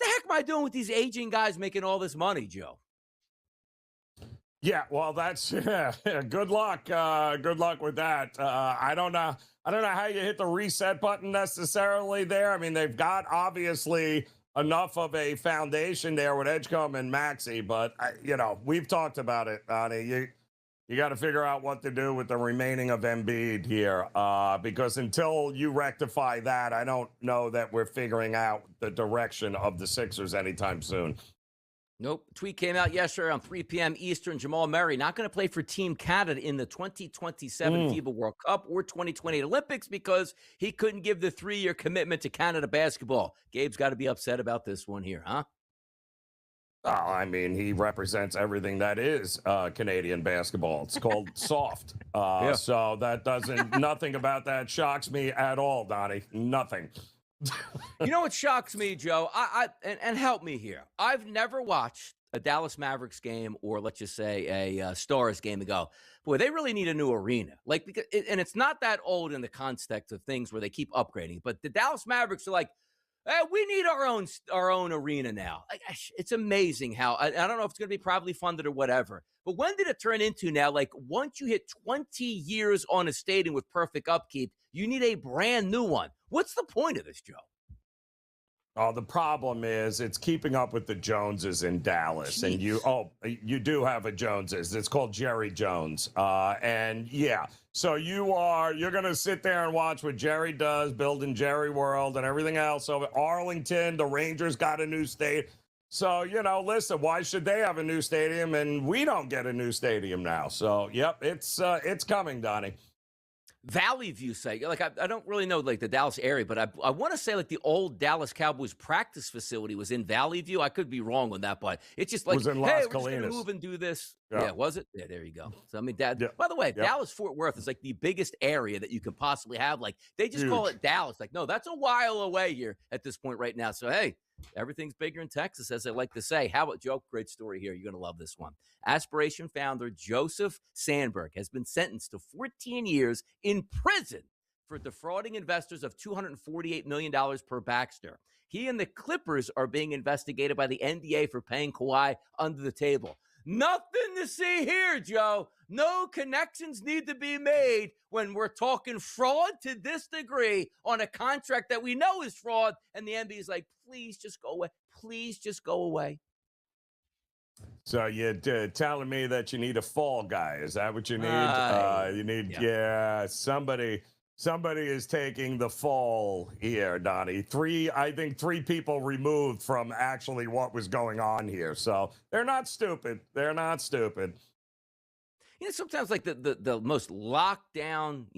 the heck am I doing with these aging guys making all this money, Joe? Yeah, well, that's good luck. Good luck with that. I don't know how you hit the reset button necessarily there. I mean, they've got obviously enough of a foundation there with Edgecombe and Maxey, but we've talked about it, Donnie. You got to figure out what to do with the remaining of Embiid here, because until you rectify that, I don't know that we're figuring out the direction of the Sixers anytime soon. Nope. Tweet came out yesterday around 3 p.m. Eastern. Jamal Murray not going to play for Team Canada in the 2027 FIBA World Cup or 2028 Olympics because he couldn't give the 3-year commitment to Canada basketball. Gabe's got to be upset about this one here, huh? Oh, I mean, he represents everything that is Canadian basketball. It's called soft. So that nothing about that shocks me at all, Donnie. Nothing. You know what shocks me, Joe? And help me here. I've never watched a Dallas Mavericks game or let's just say a Stars game and go, boy, they really need a new arena. Because it's not that old in the context of things where they keep upgrading. But the Dallas Mavericks are like, hey, we need our own arena now. It's amazing how I don't know if it's going to be privately funded or whatever. But when did it turn into now? Once you hit 20 years on a stadium with perfect upkeep, you need a brand new one. What's the point of this, Joe? Oh, the problem is it's keeping up with the Joneses in Dallas. Jeez. And you do have a Joneses. It's called Jerry Jones. So you're going to sit there and watch what Jerry does, building Jerry World and everything else. Over Arlington, the Rangers got a new state. So, listen, why should they have a new stadium and we don't get a new stadium now? So, yep, it's coming, Donnie. Valley View site. I don't really know the Dallas area, but I want to say the old Dallas Cowboys practice facility was in Valley View. I could be wrong on that, but it's just it was in Las hey, we're just Colinas. gonna move and do this. Yeah, was it? Yeah, there you go. So I mean, by the way, Dallas Fort Worth is the biggest area that you can possibly have. They just call it Dallas. No, that's a while away here at this point right now. So hey, everything's bigger in Texas, as they like to say. How about Joe? Great story here. You're going to love this one. Aspiration founder Joseph Sandberg has been sentenced to 14 years in prison for defrauding investors of $248 million per Baxter. He and the Clippers are being investigated by the NBA for paying Kawhi under the table. Nothing to see here, Joe. No connections need to be made when we're talking fraud to this degree on a contract that we know is fraud. And the NBA is like, please just go away. Please just go away. So you're telling me that you need a fall guy. Is that what you need? You need, somebody is taking the fall here, Donnie. I think three people removed from actually what was going on here. So they're not stupid. They're not stupid. Sometimes the most locked down,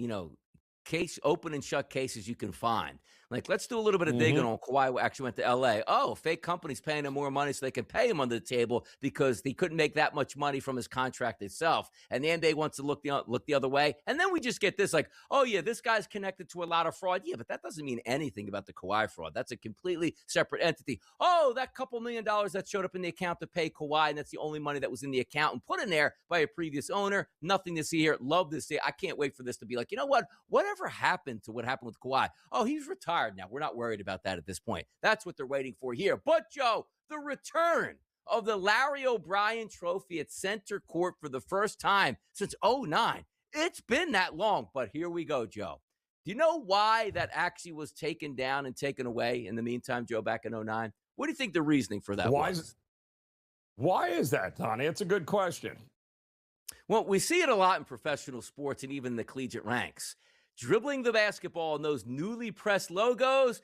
case, open and shut cases you can find. Let's do a little bit of digging on Kawhi actually went to L.A. Oh, fake companies paying him more money so they can pay him under the table because he couldn't make that much money from his contract itself. And the NBA wants to look the other way. And then we just get this oh, yeah, this guy's connected to a lot of fraud. Yeah, but that doesn't mean anything about the Kawhi fraud. That's a completely separate entity. Oh, that couple $1 million that showed up in the account to pay Kawhi, and that's the only money that was in the account and put in there by a previous owner. Nothing to see here. Love this. I can't wait for this to be you know what? Whatever happened to what happened with Kawhi? Oh, he's retired now. We're not worried about that at this point. That's what they're waiting for here. But, Joe, the return of the Larry O'Brien Trophy at center court for the first time since 2009. It's been that long, but here we go, Joe. Do you know why that actually was taken down and taken away in the meantime, Joe, back in 2009? What do you think the reasoning for that was? Why is that, Tony? It's a good question. Well, we see it a lot in professional sports and even the collegiate ranks. Dribbling the basketball in those newly pressed logos,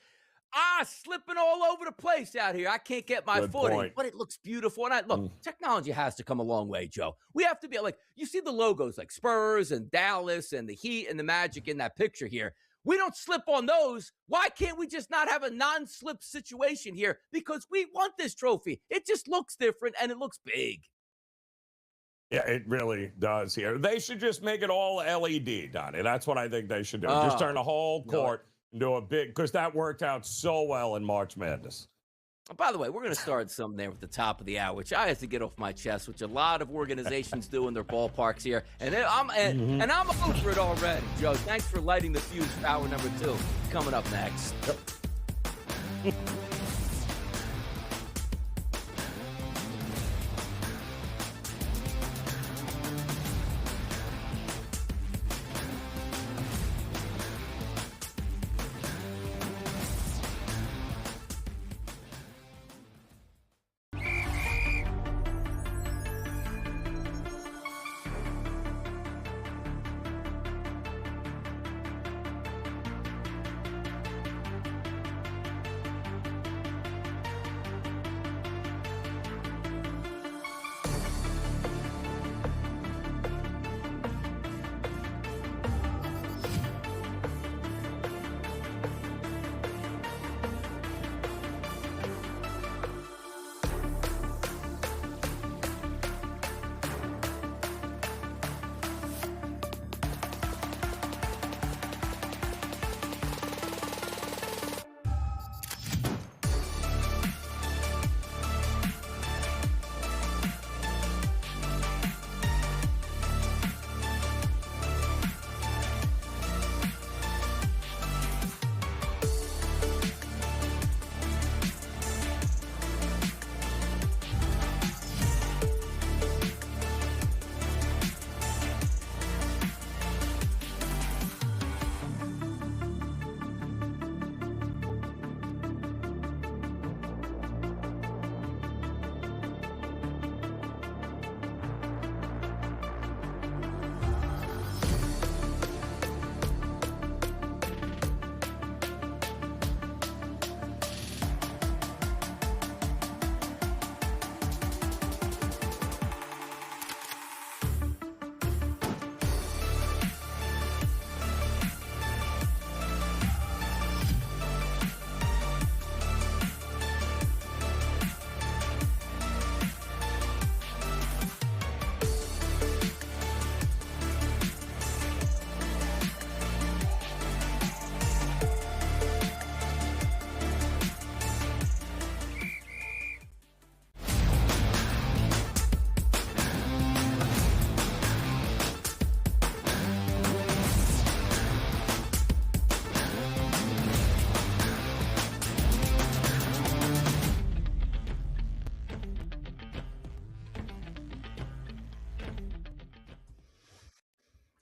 slipping all over the place out here. I can't get my footing, but it looks beautiful. And technology has to come a long way, Joe. We have to be you see the logos like Spurs and Dallas and the Heat and the Magic in that picture here. We don't slip on those. Why can't we just not have a non-slip situation here? Because we want this trophy. It just looks different and it looks big. Yeah, it really does here. They should just make it all LED, Donnie. That's what I think they should do. Just turn the whole court into a big, because that worked out so well in March Madness. By the way, we're going to start something there at the top of the hour, which I have to get off my chest, which a lot of organizations do in their ballparks here. And I'm over it already, Joe. Thanks for lighting the fuse for hour number 2. Coming up next. Yep.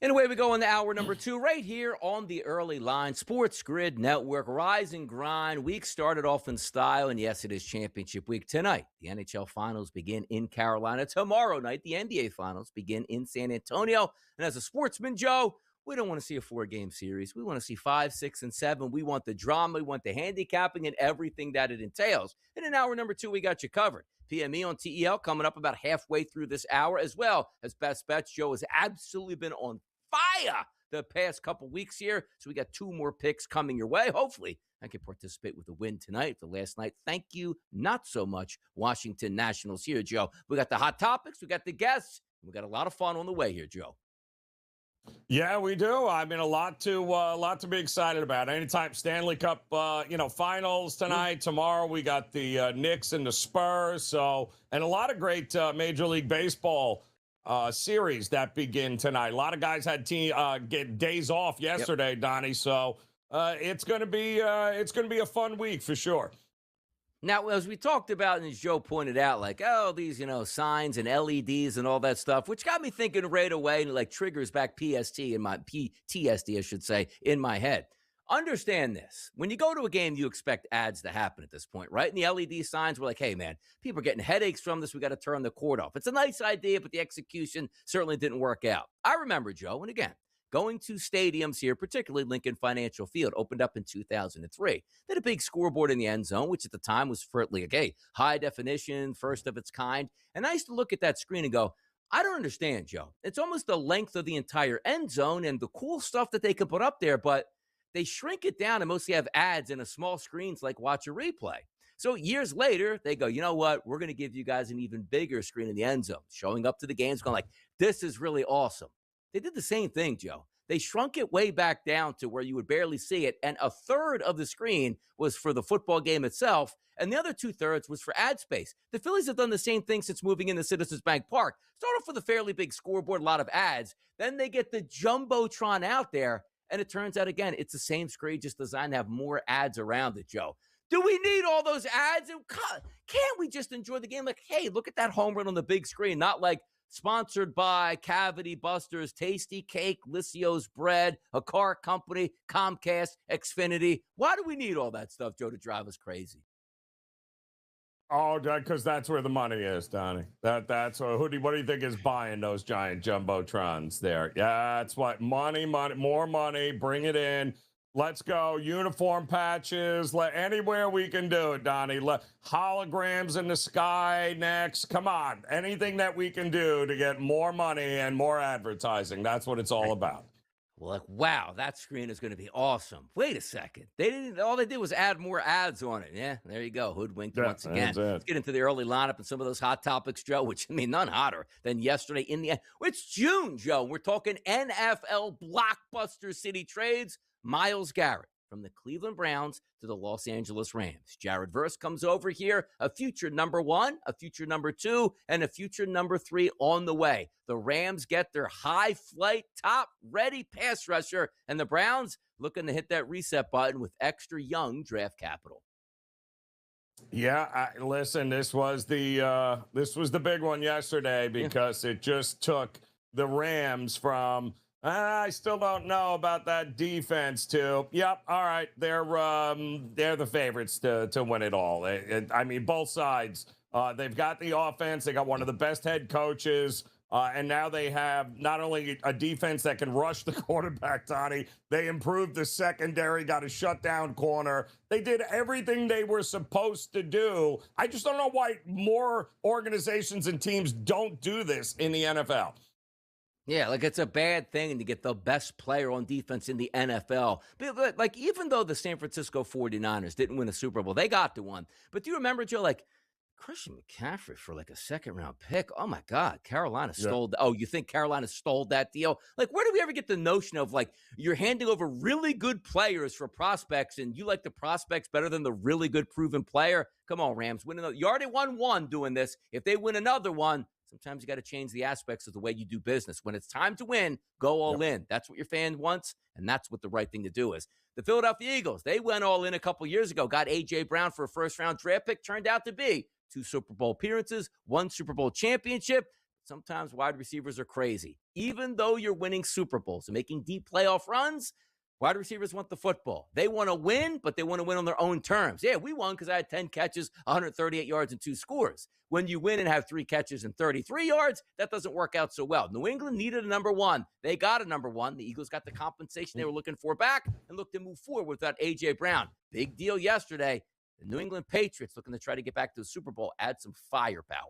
And away we go in the hour number 2 right here on the early line. SportsGrid Network, rise and grind. Week started off in style, and yes, it is championship week. Tonight, the NHL Finals begin in Carolina. Tomorrow night, the NBA Finals begin in San Antonio. And as a sportsman, Joe, we don't want to see a 4-game series. We want to see 5, 6, and 7. We want the drama. We want the handicapping and everything that it entails. And in hour number 2, we got you covered. PME on TEL coming up about halfway through this hour, as well as Best Bets. Joe has absolutely been on fire the past couple weeks here. So we got 2 more picks coming your way. Hopefully, I can participate with a win tonight for last night. Thank you not so much, Washington Nationals here, Joe. We got the hot topics. We got the guests. We got a lot of fun on the way here, Joe. Yeah, we do. I mean, a lot to be excited about. Anytime Stanley Cup, finals tonight. Tomorrow we got the Knicks and the Spurs. So, and a lot of great Major League Baseball series that begin tonight. A lot of guys had get days off yesterday, Donnie. So it's going to be a fun week for sure. Now, as we talked about, and as Joe pointed out, like, these, signs and LEDs and all that stuff, which got me thinking right away, and like triggers back PTSD, I should say, in my head. Understand this. When you go to a game, you expect ads to happen at this point, right? And the LED signs were like, hey, man, people are getting headaches from this. We got to turn the cord off. It's a nice idea, but the execution certainly didn't work out. I remember, Joe, and again, going to stadiums here, particularly Lincoln Financial Field, opened up in 2003. They had a big scoreboard in the end zone, which at the time was high definition, first of its kind. And I used to look at that screen and go, I don't understand, Joe. It's almost the length of the entire end zone and the cool stuff that they could put up there, but they shrink it down and mostly have ads in a small screens like watch a replay. So years later, they go, you know what? We're going to give you guys an even bigger screen in the end zone, showing up to the games, going like, this is really awesome. They did the same thing, Joe. They shrunk it way back down to where you would barely see it, and a third of the screen was for the football game itself, and the other 2/3 was for ad space. The Phillies have done the same thing since moving into Citizens Bank Park. Start off with a fairly big scoreboard, a lot of ads. Then they get the Jumbotron out there, and it turns out, again, it's the same screen, just designed to have more ads around it, Joe. Do we need all those ads? And can't we just enjoy the game? Like, hey, look at that home run on the big screen, not like sponsored by Cavity Busters, Tasty Cake, Lissio's Bread, a car company, Comcast, Xfinity. Why do we need all that stuff, Joe, to drive us crazy? Oh, because that's where the money is, Donnie. That's what do you think is buying those giant jumbotrons there? Yeah, that's what money, more money. Bring it in. Let's go. Uniform patches. Anywhere we can do it, Donnie. Holograms in the sky next. Come on. Anything that we can do to get more money and more advertising. That's what it's all about. Well, like, wow, that screen is going to be awesome. Wait a second. All they did was add more ads on it. Yeah, there you go. Hoodwinked once again. Let's get into the early lineup and some of those hot topics, Joe, which, I mean, none hotter than yesterday in the end. It's June, Joe. We're talking NFL blockbuster city trades. Myles Garrett from the Cleveland Browns to the Los Angeles Rams. Jared Verse comes over here, a future number 1, a future number 2, and a future number 3 on the way. The Rams get their high-flight, top-ready pass rusher, and the Browns looking to hit that reset button with extra young draft capital. Yeah, listen, this was the big one yesterday because it just took the Rams from I still don't know about that defense too. Yep. All right. They're the favorites to win it all. I mean, both sides. They've got the offense. They got one of the best head coaches. And now they have not only a defense that can rush the quarterback, Donnie, they improved the secondary, got a shutdown corner. They did everything they were supposed to do. I just don't know why more organizations and teams don't do this in the NFL. Yeah, like it's a bad thing to get the best player on defense in the NFL. But like, even though the San Francisco 49ers didn't win a Super Bowl, they got to one. But do you remember, Joe, like Christian McCaffrey for like a second-round pick? Oh, my God, Carolina stole. Oh, you think Carolina stole that deal? Like, where do we ever get the notion of, like, you're handing over really good players for prospects and you like the prospects better than the really good proven player? Come on, Rams, win another. You already won one doing this. If they win another one, sometimes you got to change the aspects of the way you do business. When it's time to win, go all in. That's what your fan wants, and that's what the right thing to do is. The Philadelphia Eagles, they went all in a couple years ago, got A.J. Brown for a first-round draft pick, turned out to be 2 Super Bowl appearances, 1 Super Bowl championship. Sometimes wide receivers are crazy. Even though you're winning Super Bowls and making deep playoff runs, wide receivers want the football. They want to win, but they want to win on their own terms. Yeah, we won because I had 10 catches, 138 yards, and 2 scores. When you win and have 3 catches and 33 yards, that doesn't work out so well. New England needed a number 1. They got a number 1. The Eagles got the compensation they were looking for back and looked to move forward without A.J. Brown. Big deal yesterday. The New England Patriots looking to try to get back to the Super Bowl, add some firepower.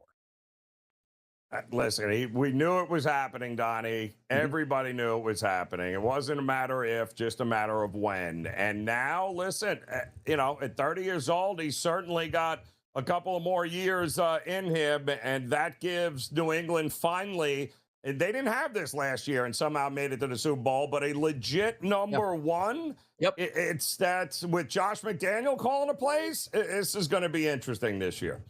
Listen, we knew it was happening, Donnie. Everybody knew it was happening. It wasn't a matter if, just a matter of when. And now, listen, at 30 years old, he's certainly got a couple of more years in him, and that gives New England finally, and they didn't have this last year and somehow made it to the Super Bowl, but a legit number 1. Yep. That's with Josh McDaniel calling the plays. This is going to be interesting this year.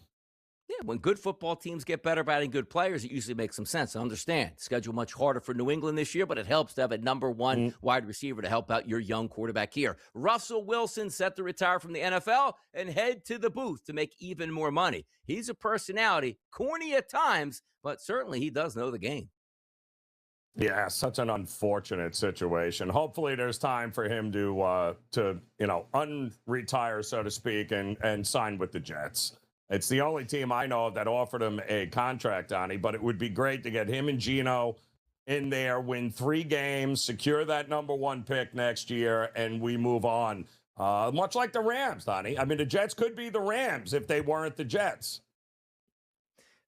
Yeah, when good football teams get better by adding good players, it usually makes some sense. I understand. Schedule much harder for New England this year, but it helps to have a number 1 wide receiver to help out your young quarterback here. Russell Wilson set to retire from the NFL and head to the booth to make even more money. He's a personality, corny at times, but certainly he does know the game. Yeah, such an unfortunate situation. Hopefully there's time for him to unretire, so to speak, and sign with the Jets. It's the only team I know of that offered him a contract, Donnie, but it would be great to get him and Geno in there, win 3 games, secure that number 1 pick next year, and we move on. Much like the Rams, Donnie. I mean, the Jets could be the Rams if they weren't the Jets.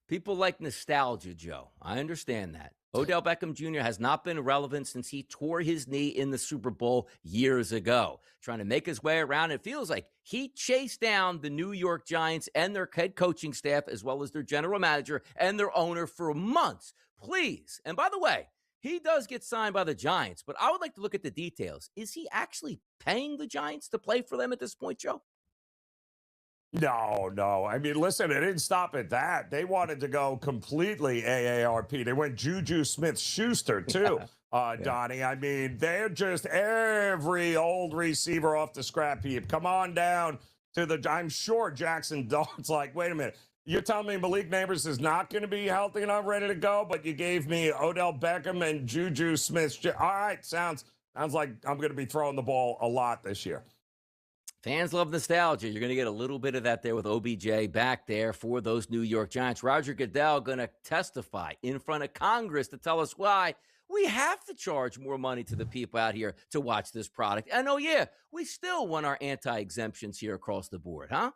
People like nostalgia, Joe. I understand that. Odell Beckham Jr. has not been relevant since he tore his knee in the Super Bowl years ago. Trying to make his way around, it feels like he chased down the New York Giants and their head coaching staff, as well as their general manager and their owner for months. Please. And by the way, he does get signed by the Giants, but I would like to look at the details. Is he actually paying the Giants to play for them at this point, Joe? No. I mean, listen, it didn't stop at that. They wanted to go completely AARP. They went Juju Smith-Schuster, too, Donnie. I mean, they're just every old receiver off the scrap heap. Come on down to the – I'm sure Jackson Dahl's like, wait a minute. You're telling me Malik Neighbors is not going to be healthy and I'm ready to go, but you gave me Odell Beckham and Juju Smith. All right, sounds like I'm going to be throwing the ball a lot this year. Fans love nostalgia. You're going to get a little bit of that there with OBJ back there for those New York Giants. Roger Goodell going to testify in front of Congress to tell us why we have to charge more money to the people out here to watch this product. And we still want our anti-exemptions here across the board, huh?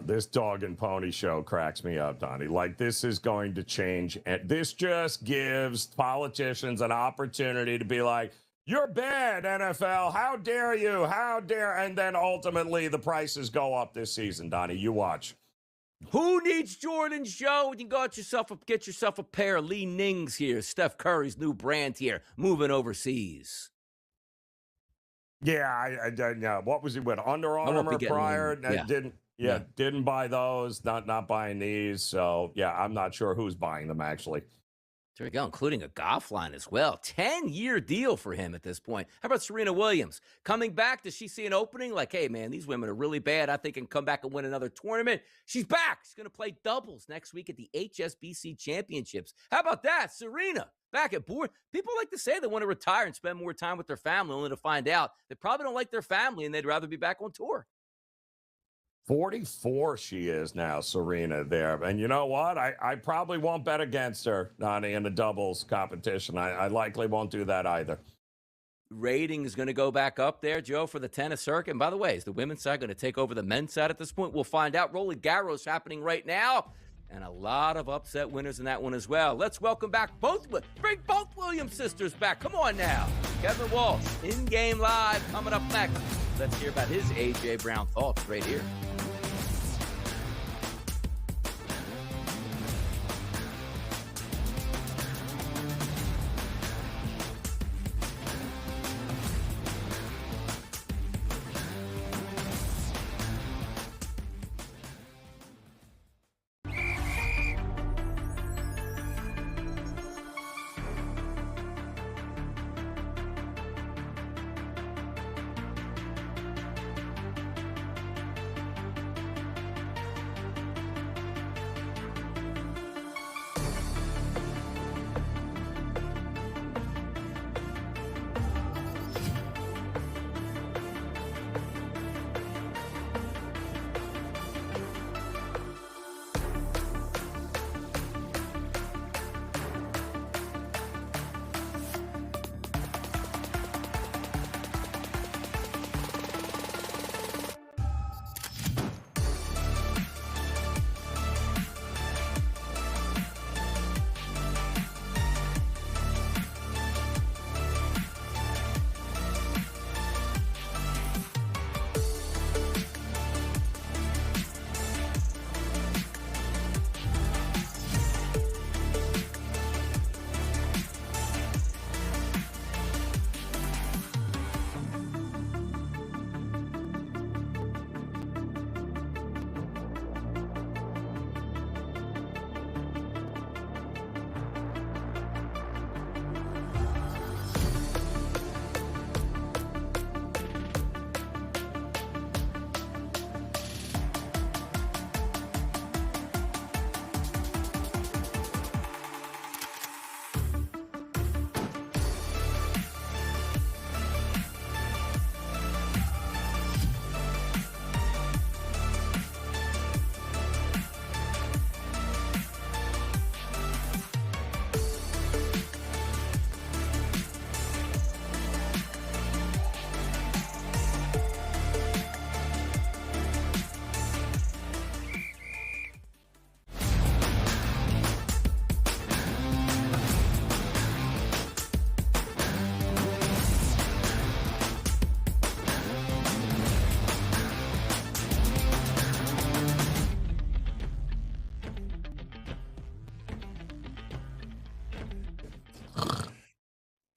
This dog and pony show cracks me up, Donnie. Like, this is going to change. And this just gives politicians an opportunity to be like, you're bad, NFL. How dare you? How dare? And then ultimately the prices go up this season, Donnie. You watch. Who needs Jordans, Joe? You can get yourself a pair of Lee Nings here. Steph Curry's new brand here, moving overseas. Yeah, I what was he with? Under Armour prior? Didn't buy those. Not buying these. So, I'm not sure who's buying them, actually. There we go, including a golf line as well. 10-year deal for him at this point. How about Serena Williams? Coming back, does she see an opening? Like, hey, man, these women are really bad. I think I can come back and win another tournament. She's back. She's going to play doubles next week at the HSBC Championships. How about that? Serena, back at board. People like to say they want to retire and spend more time with their family, only to find out they probably don't like their family and they'd rather be back on tour. 44 she is now, Serena, there. And you know what? I probably won't bet against her, Donnie, in the doubles competition. I likely won't do that either. Rating is going to go back up there, Joe, for the tennis circuit. And by the way, is the women's side going to take over the men's side at this point? We'll find out. Roland Garros happening right now. And a lot of upset winners in that one as well. Let's welcome back bring both Williams sisters back. Come on now. Kevin Walsh, in-game live, coming up next. Let's hear about his A.J. Brown thoughts right here.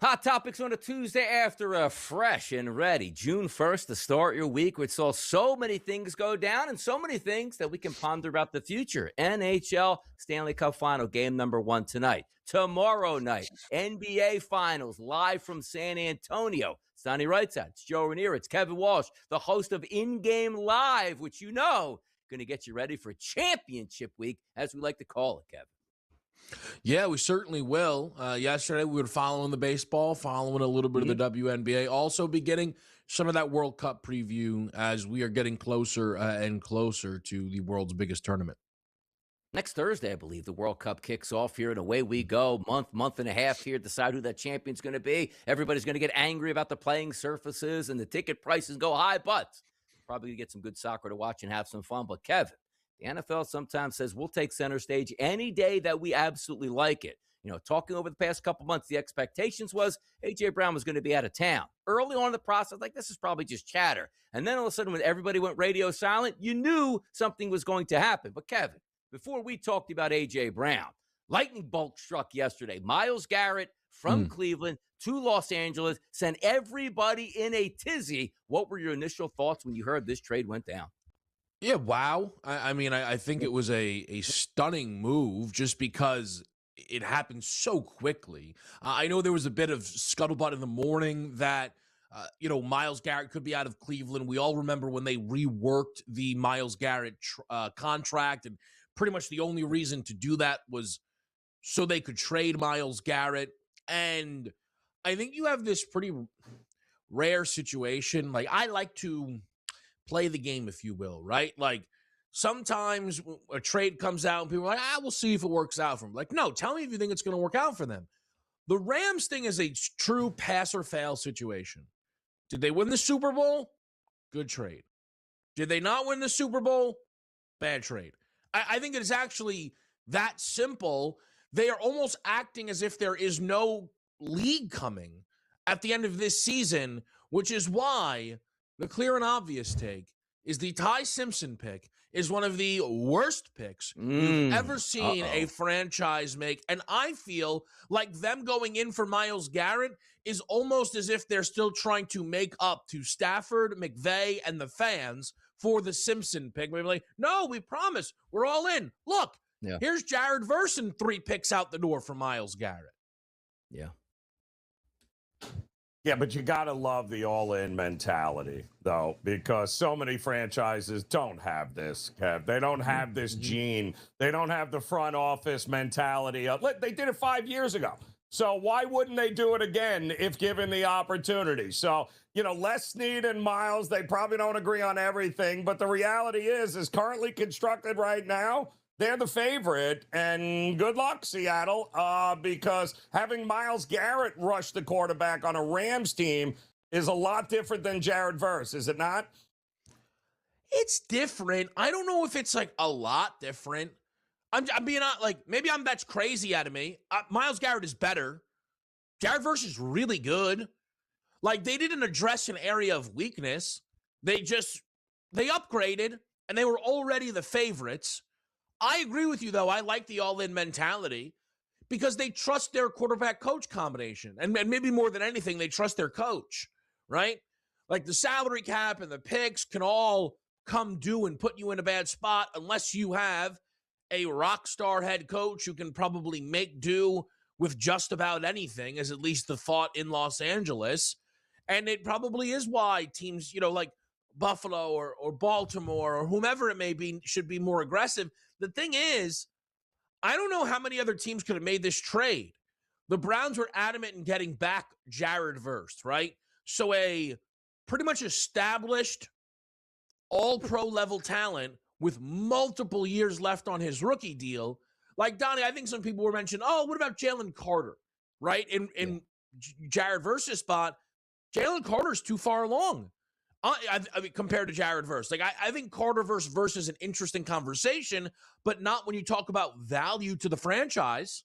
Hot topics on a Tuesday after a fresh and ready June 1st to start your week, which saw so many things go down and so many things that we can ponder about the future. NHL Stanley Cup Final game number 1 tonight. Tomorrow night, NBA Finals live from San Antonio. It's Donnie Rightside, it's Joe Ranier, it's Kevin Walsh, the host of In Game Live, which you know going to get you ready for championship week, as we like to call it, Kevin. Yeah, we certainly will. Yesterday, we were following the baseball, following a little bit of the WNBA, also beginning some of that World Cup preview as we are getting closer and closer to the world's biggest tournament. Next Thursday, I believe, the World Cup kicks off here, and away we go. Month and a half here to decide who that champion's going to be. Everybody's going to get angry about the playing surfaces, and the ticket prices go high, but probably going to get some good soccer to watch and have some fun. But, Kevin, the NFL sometimes says we'll take center stage any day that we absolutely like it. You know, talking over the past couple months, the expectations was A.J. Brown was going to be out of town. Early on in the process, like, this is probably just chatter. And then all of a sudden, when everybody went radio silent, you knew something was going to happen. But, Kevin, before we talked about A.J. Brown, lightning bolt struck yesterday. Myles Garrett from Cleveland to Los Angeles sent everybody in a tizzy. What were your initial thoughts when you heard this trade went down? Yeah, wow. I mean, I think it was a stunning move just because it happened so quickly. I know there was a bit of scuttlebutt in the morning that, Myles Garrett could be out of Cleveland. We all remember when they reworked the Myles Garrett contract, and pretty much the only reason to do that was so they could trade Myles Garrett. And I think you have this pretty rare situation. Like, I like to play the game, if you will, right? Like, sometimes a trade comes out and people are like, we'll see if it works out for them. Like, no, tell me if you think it's going to work out for them. The Rams thing is a true pass or fail situation. Did they win the Super Bowl? Good trade. Did they not win the Super Bowl? Bad trade. I think it is actually that simple. They are almost acting as if there is no league coming at the end of this season, which is why the clear and obvious take is the Ty Simpson pick is one of the worst picks you've ever seen a franchise make. And I feel like them going in for Myles Garrett is almost as if they're still trying to make up to Stafford, McVay, and the fans for the Simpson pick. Maybe like, no, we promise. We're all in. Look, here's Jared Verse and 3 picks out the door for Myles Garrett. Yeah. Yeah, but you got to love the all-in mentality, though, because so many franchises don't have this, Kev. They don't have this gene. They don't have the front office mentality. They did it 5 years ago. So why wouldn't they do it again if given the opportunity? So, Les Snead and Myles, they probably don't agree on everything. But the reality is currently constructed right now, they're the favorite, and good luck, Seattle, because having Myles Garrett rush the quarterback on a Rams team is a lot different than Jared Verse, is it not? It's different. I don't know if it's like a lot different. I'm being like, maybe that's crazy out of me. Myles Garrett is better. Jared Verse is really good. Like, they didn't address an area of weakness. They upgraded, and they were already the favorites. I agree with you, though. I like the all-in mentality because they trust their quarterback-coach combination. And maybe more than anything, they trust their coach, right? Like, the salary cap and the picks can all come due and put you in a bad spot unless you have a rock star head coach who can probably make do with just about anything, is at least the thought in Los Angeles. And it probably is why teams, like Buffalo or Baltimore or whomever it may be, should be more aggressive. The thing is, I don't know how many other teams could have made this trade. The Browns were adamant in getting back Jared Verse, right? So a pretty much established all-pro level talent with multiple years left on his rookie deal. Like, Donnie, I think some people were mentioning, what about Jalen Carter, right? In Jared Verse's spot, Jalen Carter's too far along. I mean, compared to Jared Verse. Like, I think Carter versus is an interesting conversation, but not when you talk about value to the franchise.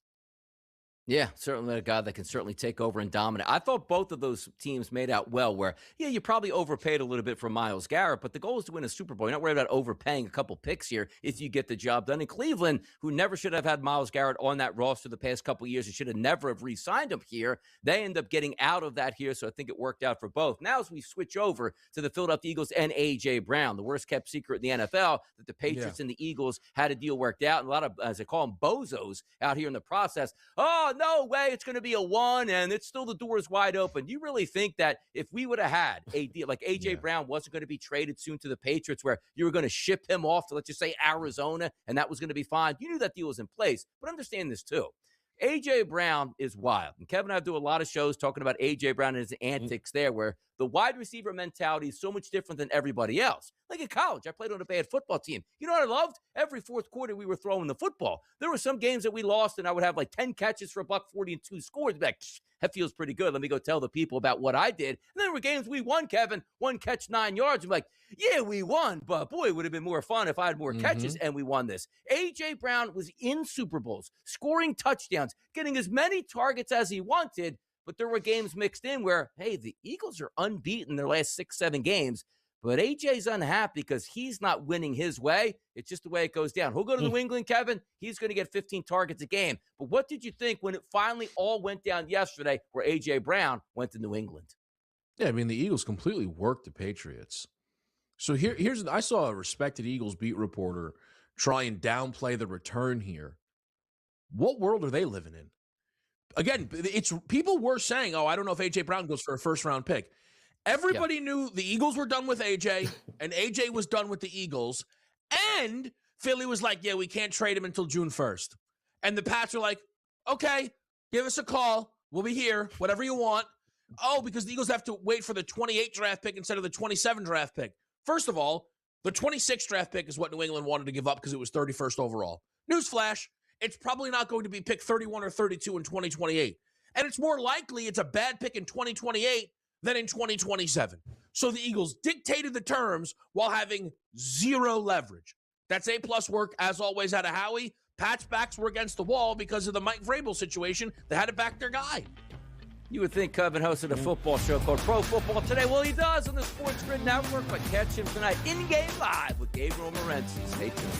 Yeah, certainly a guy that can certainly take over and dominate. I thought both of those teams made out well where, yeah, you probably overpaid a little bit for Myles Garrett, but the goal is to win a Super Bowl. You're not worried about overpaying a couple picks here if you get the job done. In Cleveland, who never should have had Myles Garrett on that roster the past couple of years, and should have never have re-signed him here, they end up getting out of that here, so I think it worked out for both. Now as we switch over to the Philadelphia Eagles and A.J. Brown, the worst-kept secret in the NFL, that the Patriots and the Eagles had a deal worked out, and a lot of, as they call them, bozos out here in the process. Oh, no way, it's going to be a one, and it's still the door is wide open. Do you really think that if we would have had a deal like A.J. Brown wasn't going to be traded soon to the Patriots, where you were going to ship him off to, let's just say, Arizona, and that was going to be fine? You knew that deal was in place, but understand this too. A.J. Brown is wild. And Kevin and I do a lot of shows talking about A.J. Brown and his antics there, where the wide receiver mentality is so much different than everybody else. Like in college, I played on a bad football team. You know what I loved? Every fourth quarter, we were throwing the football. There were some games that we lost, and I would have like 10 catches for $140 and 2 scores. I'd be like, that feels pretty good. Let me go tell the people about what I did. And then there were games we won, Kevin, 1 catch, 9 yards. I'm like, yeah, we won, but boy, it would have been more fun if I had more catches, and we won this. A.J. Brown was in Super Bowls, scoring touchdowns, getting as many targets as he wanted, but there were games mixed in where, hey, the Eagles are unbeaten their last 6-7 games, but AJ's unhappy because he's not winning his way. It's just the way it goes down. He'll go to New England, Kevin. He's going to get 15 targets a game. But what did you think when it finally all went down yesterday where A.J. Brown went to New England? Yeah, I mean, the Eagles completely worked the Patriots. So here's I saw a respected Eagles beat reporter try and downplay the return here. What world are they living in? Again, it's people were saying, oh, I don't know if A.J. Brown goes for a first-round pick. Everybody knew the Eagles were done with A.J., and A.J. was done with the Eagles, and Philly was like, yeah, we can't trade him until June 1st. And the Pats are like, okay, give us a call. We'll be here, whatever you want. Oh, because the Eagles have to wait for the 28 draft pick instead of the 27 draft pick. First of all, the 26th draft pick is what New England wanted to give up because it was 31st overall. Newsflash, it's probably not going to be pick 31 or 32 in 2028. And it's more likely it's a bad pick in 2028 than in 2027. So the Eagles dictated the terms while having zero leverage. That's A-plus work, as always, out of Howie. Pat's backs were against the wall because of the Mike Vrabel situation. They had to back their guy. You would think Kevin hosted a football show called Pro Football Today. Well, he does on the SportsGrid Network, but catch him tonight in-game live with Gabriel Morency. Stay tuned.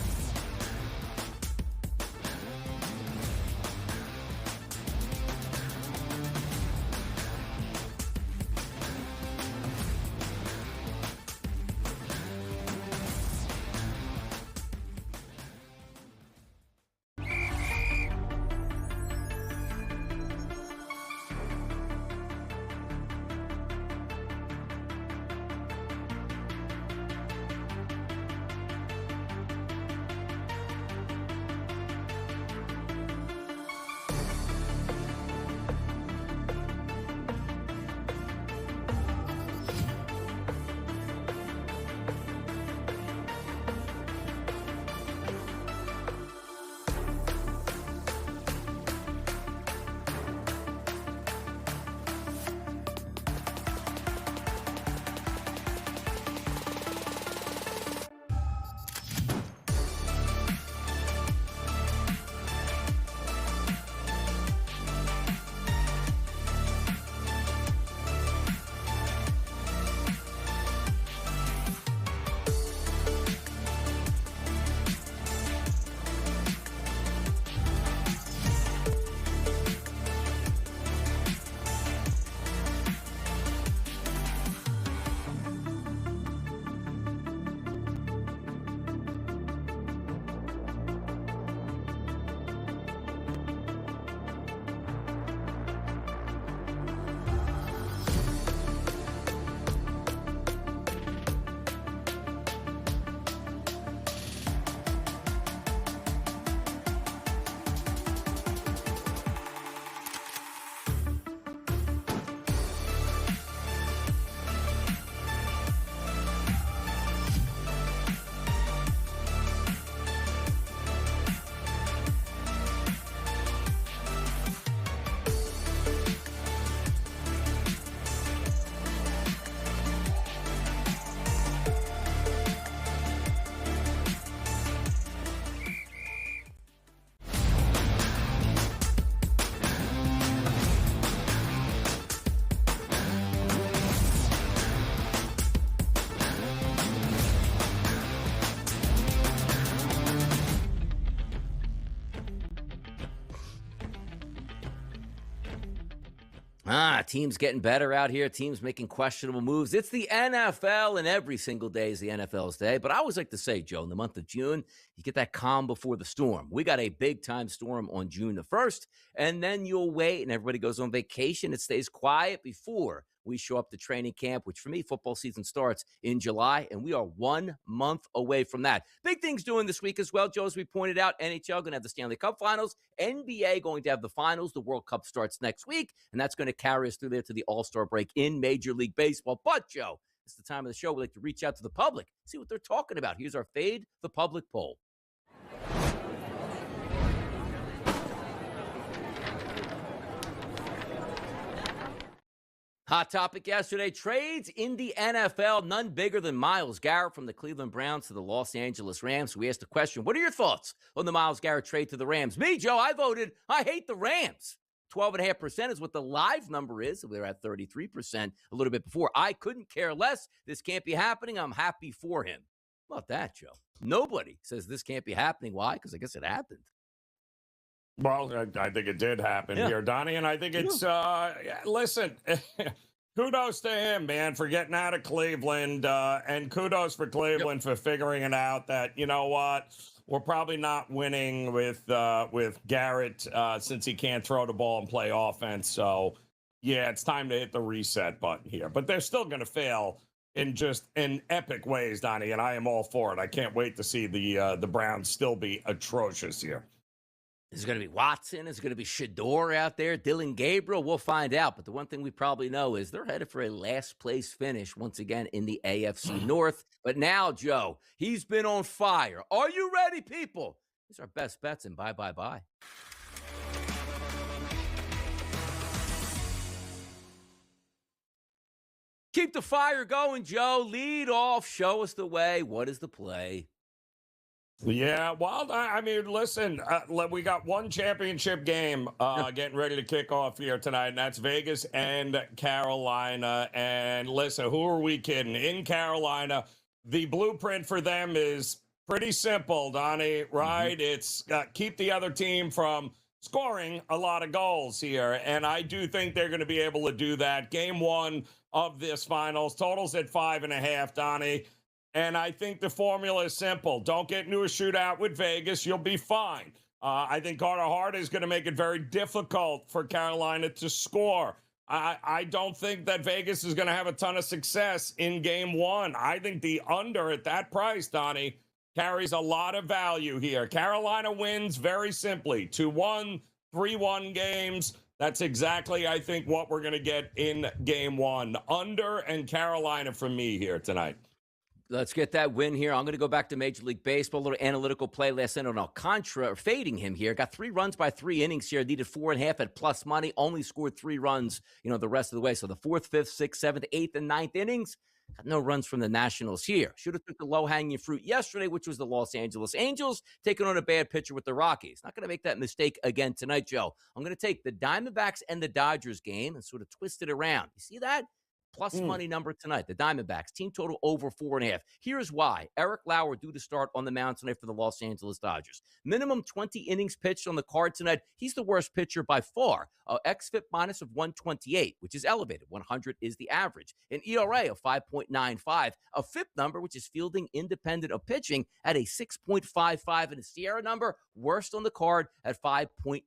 Teams getting better out here. Teams making questionable moves. It's the NFL, and every single day is the NFL's day. But I always like to say, Joe, in the month of June, you get that calm before the storm. We got a big-time storm on June the 1st, and then you'll wait, and everybody goes on vacation. It stays quiet before we show up to training camp, which for me, football season starts in July, and we are 1 month away from that. Big things doing this week as well, Joe, as we pointed out. NHL going to have the Stanley Cup Finals. NBA going to have the Finals. The World Cup starts next week, and that's going to carry us through there to the All-Star break in Major League Baseball. But, Joe, it's the time of the show we like to reach out to the public, see what they're talking about. Here's our Fade the Public poll. Hot topic yesterday, trades in the NFL, none bigger than Myles Garrett from the Cleveland Browns to the Los Angeles Rams. We asked the question, what are your thoughts on the Myles Garrett trade to the Rams? Me, Joe, I voted, I hate the Rams. 12.5% is what the live number is. We're at 33% a little bit before. I couldn't care less. This can't be happening. I'm happy for him. How about that, Joe? Nobody says this can't be happening. Why? Because I guess it happened. Well, I think it did happen here, Donnie, and I think it's, listen, kudos to him, man, for getting out of Cleveland, and kudos for Cleveland for figuring it out that, you know what, we're probably not winning with Garrett since he can't throw the ball and play offense, so, yeah, it's time to hit the reset button here. But they're still going to fail in epic ways, Donnie, and I am all for it. I can't wait to see the Browns still be atrocious here. Is it going to be Watson? Is it going to be Shador out there? Dylan Gabriel? We'll find out. But the one thing we probably know is they're headed for a last-place finish once again in the AFC North. But now, Joe, he's been on fire. Are you ready, people? These are our best bets, and bye. Keep the fire going, Joe. Lead off. Show us the way. What is the play? Yeah, well, I mean, listen, we got one championship game getting ready to kick off here tonight, and that's Vegas and Carolina. And listen, who are we kidding? In Carolina, the blueprint for them is pretty simple, Donnie, right? It's keep the other team from scoring a lot of goals here, and I do think they're going to be able to do that. Game one of this finals, totals at 5.5, Donnie. And I think the formula is simple. Don't get into a shootout with Vegas. You'll be fine. I think Carter Hart is going to make it very difficult for Carolina to score. I don't think that Vegas is going to have a ton of success in game one. I think the under at that price, Donnie, carries a lot of value here. Carolina wins very simply. 2-1, 3-1 games. That's exactly, I think, what we're going to get in game one. Under and Carolina from me here tonight. Let's get that win here. I'm going to go back to Major League Baseball. A little analytical play last night on Alcantara, or fading him here. Got 3 runs by 3 innings here. Needed 4.5 at plus money. Only scored 3 runs, the rest of the way. So the 4th, 5th, 6th, 7th, 8th, and 9th innings. Got no runs from the Nationals here. Should have took the low-hanging fruit yesterday, which was the Los Angeles Angels, taking on a bad pitcher with the Rockies. Not going to make that mistake again tonight, Joe. I'm going to take the Diamondbacks and the Dodgers game and sort of twist it around. You see that? Plus money number tonight. The Diamondbacks, team total over 4.5. Here's why. Eric Lauer due to start on the mound tonight for the Los Angeles Dodgers. Minimum 20 innings pitched on the card tonight. He's the worst pitcher by far. XFIP minus of 128, which is elevated. 100 is the average. An ERA of 5.95. A FIP number, which is fielding independent of pitching, at a 6.55. And a Sierra number, worst on the card at 5.20.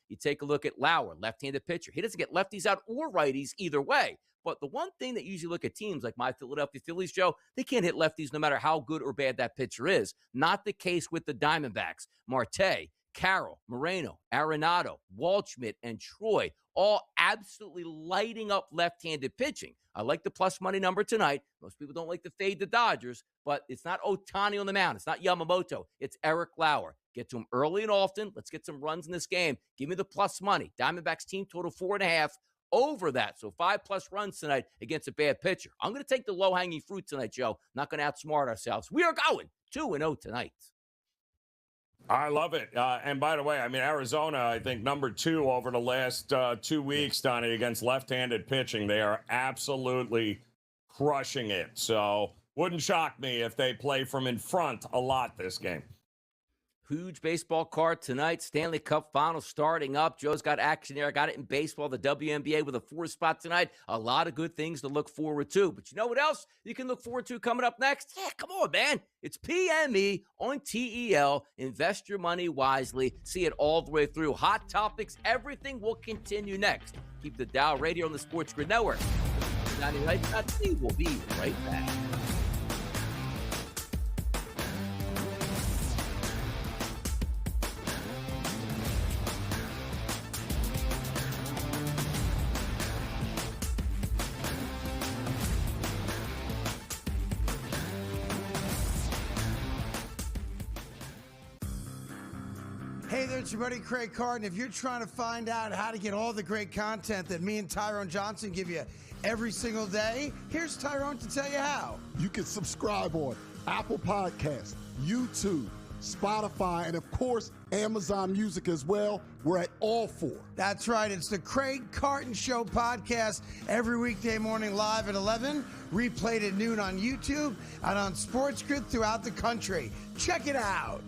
You take a look at Lauer, left-handed pitcher. He doesn't get lefties out or righties either way. But the one thing that usually look at teams like my Philadelphia Phillies, Joe, they can't hit lefties no matter how good or bad that pitcher is. Not the case with the Diamondbacks. Marte, Carroll, Moreno, Arenado, Waldschmidt, and Troy all absolutely lighting up left-handed pitching. I like the plus money number tonight. Most people don't like to fade the Dodgers, but it's not Ohtani on the mound. It's not Yamamoto. It's Eric Lauer. Get to him early and often. Let's get some runs in this game. Give me the plus money. Diamondbacks team total 4.5. Over that. So 5+ runs tonight against a bad pitcher. I'm going to take the low-hanging fruit tonight, Joe. Not going to outsmart ourselves. We are going 2-0 tonight. I love it. And by the way, I mean, Arizona, I think number 2 over the last 2 weeks, Donnie, against left-handed pitching. They are absolutely crushing it. So wouldn't shock me if they play from in front a lot this game. Huge baseball card tonight. Stanley Cup final starting up. Joe's got action there. I got it in baseball. The WNBA with a 4 spot tonight. A lot of good things to look forward to. But you know what else you can look forward to coming up next? Yeah, come on, man. It's PME on TEL. Invest your money wisely. See it all the way through. Hot topics. Everything will continue next. Keep the dial radio on the Sports Grid Network. We'll be right back. Hey there, it's your buddy Craig Carton. If you're trying to find out how to get all the great content that me and Tyrone Johnson give you every single day, here's Tyrone to tell you how. You can subscribe on Apple Podcasts, YouTube, Spotify, and of course, Amazon Music as well. We're at all 4. That's right. It's the Craig Carton Show podcast every weekday morning live at 11, replayed at noon on YouTube and on SportsGrid throughout the country. Check it out.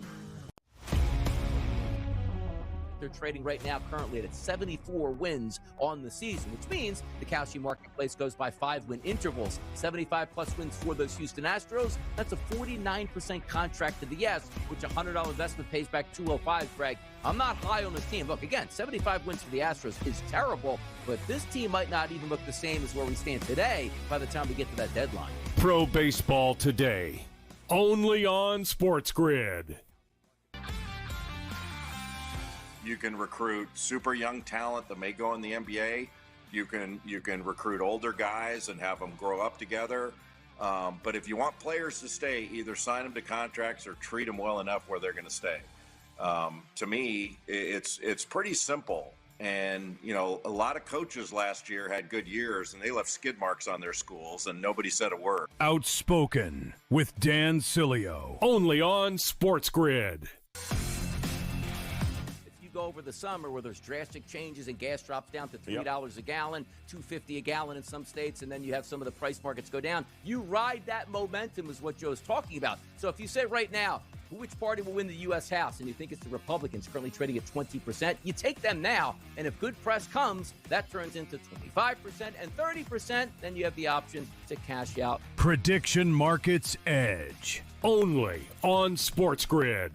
They're trading right now currently at 74 wins on the season, which means the Kalshi marketplace goes by 5-win intervals. 75-plus wins for those Houston Astros. That's a 49% contract to the yes, which a $100 investment pays back $205, Greg. I'm not high on this team. Look, again, 75 wins for the Astros is terrible, but this team might not even look the same as where we stand today by the time we get to that deadline. Pro Baseball Today, only on SportsGrid. You can recruit super young talent that may go in the NBA. You can recruit older guys and have them grow up together. But if you want players to stay, either sign them to contracts or treat them well enough where they're going to stay. To me, it's pretty simple. And, you know, a lot of coaches last year had good years and they left skid marks on their schools and nobody said a word. Outspoken with Dan Cilio, only on SportsGrid. Go over the summer where there's drastic changes and gas drops down to $3 a gallon, $2.50 a gallon in some states, and then you have some of the price markets go down. You ride that momentum is what Joe's talking about. So if you say right now, which party will win the U.S. House, and you think it's the Republicans currently trading at 20%, you take them now, and if good press comes, that turns into 25% and 30%, then you have the option to cash out. Prediction Markets Edge, only on SportsGrid.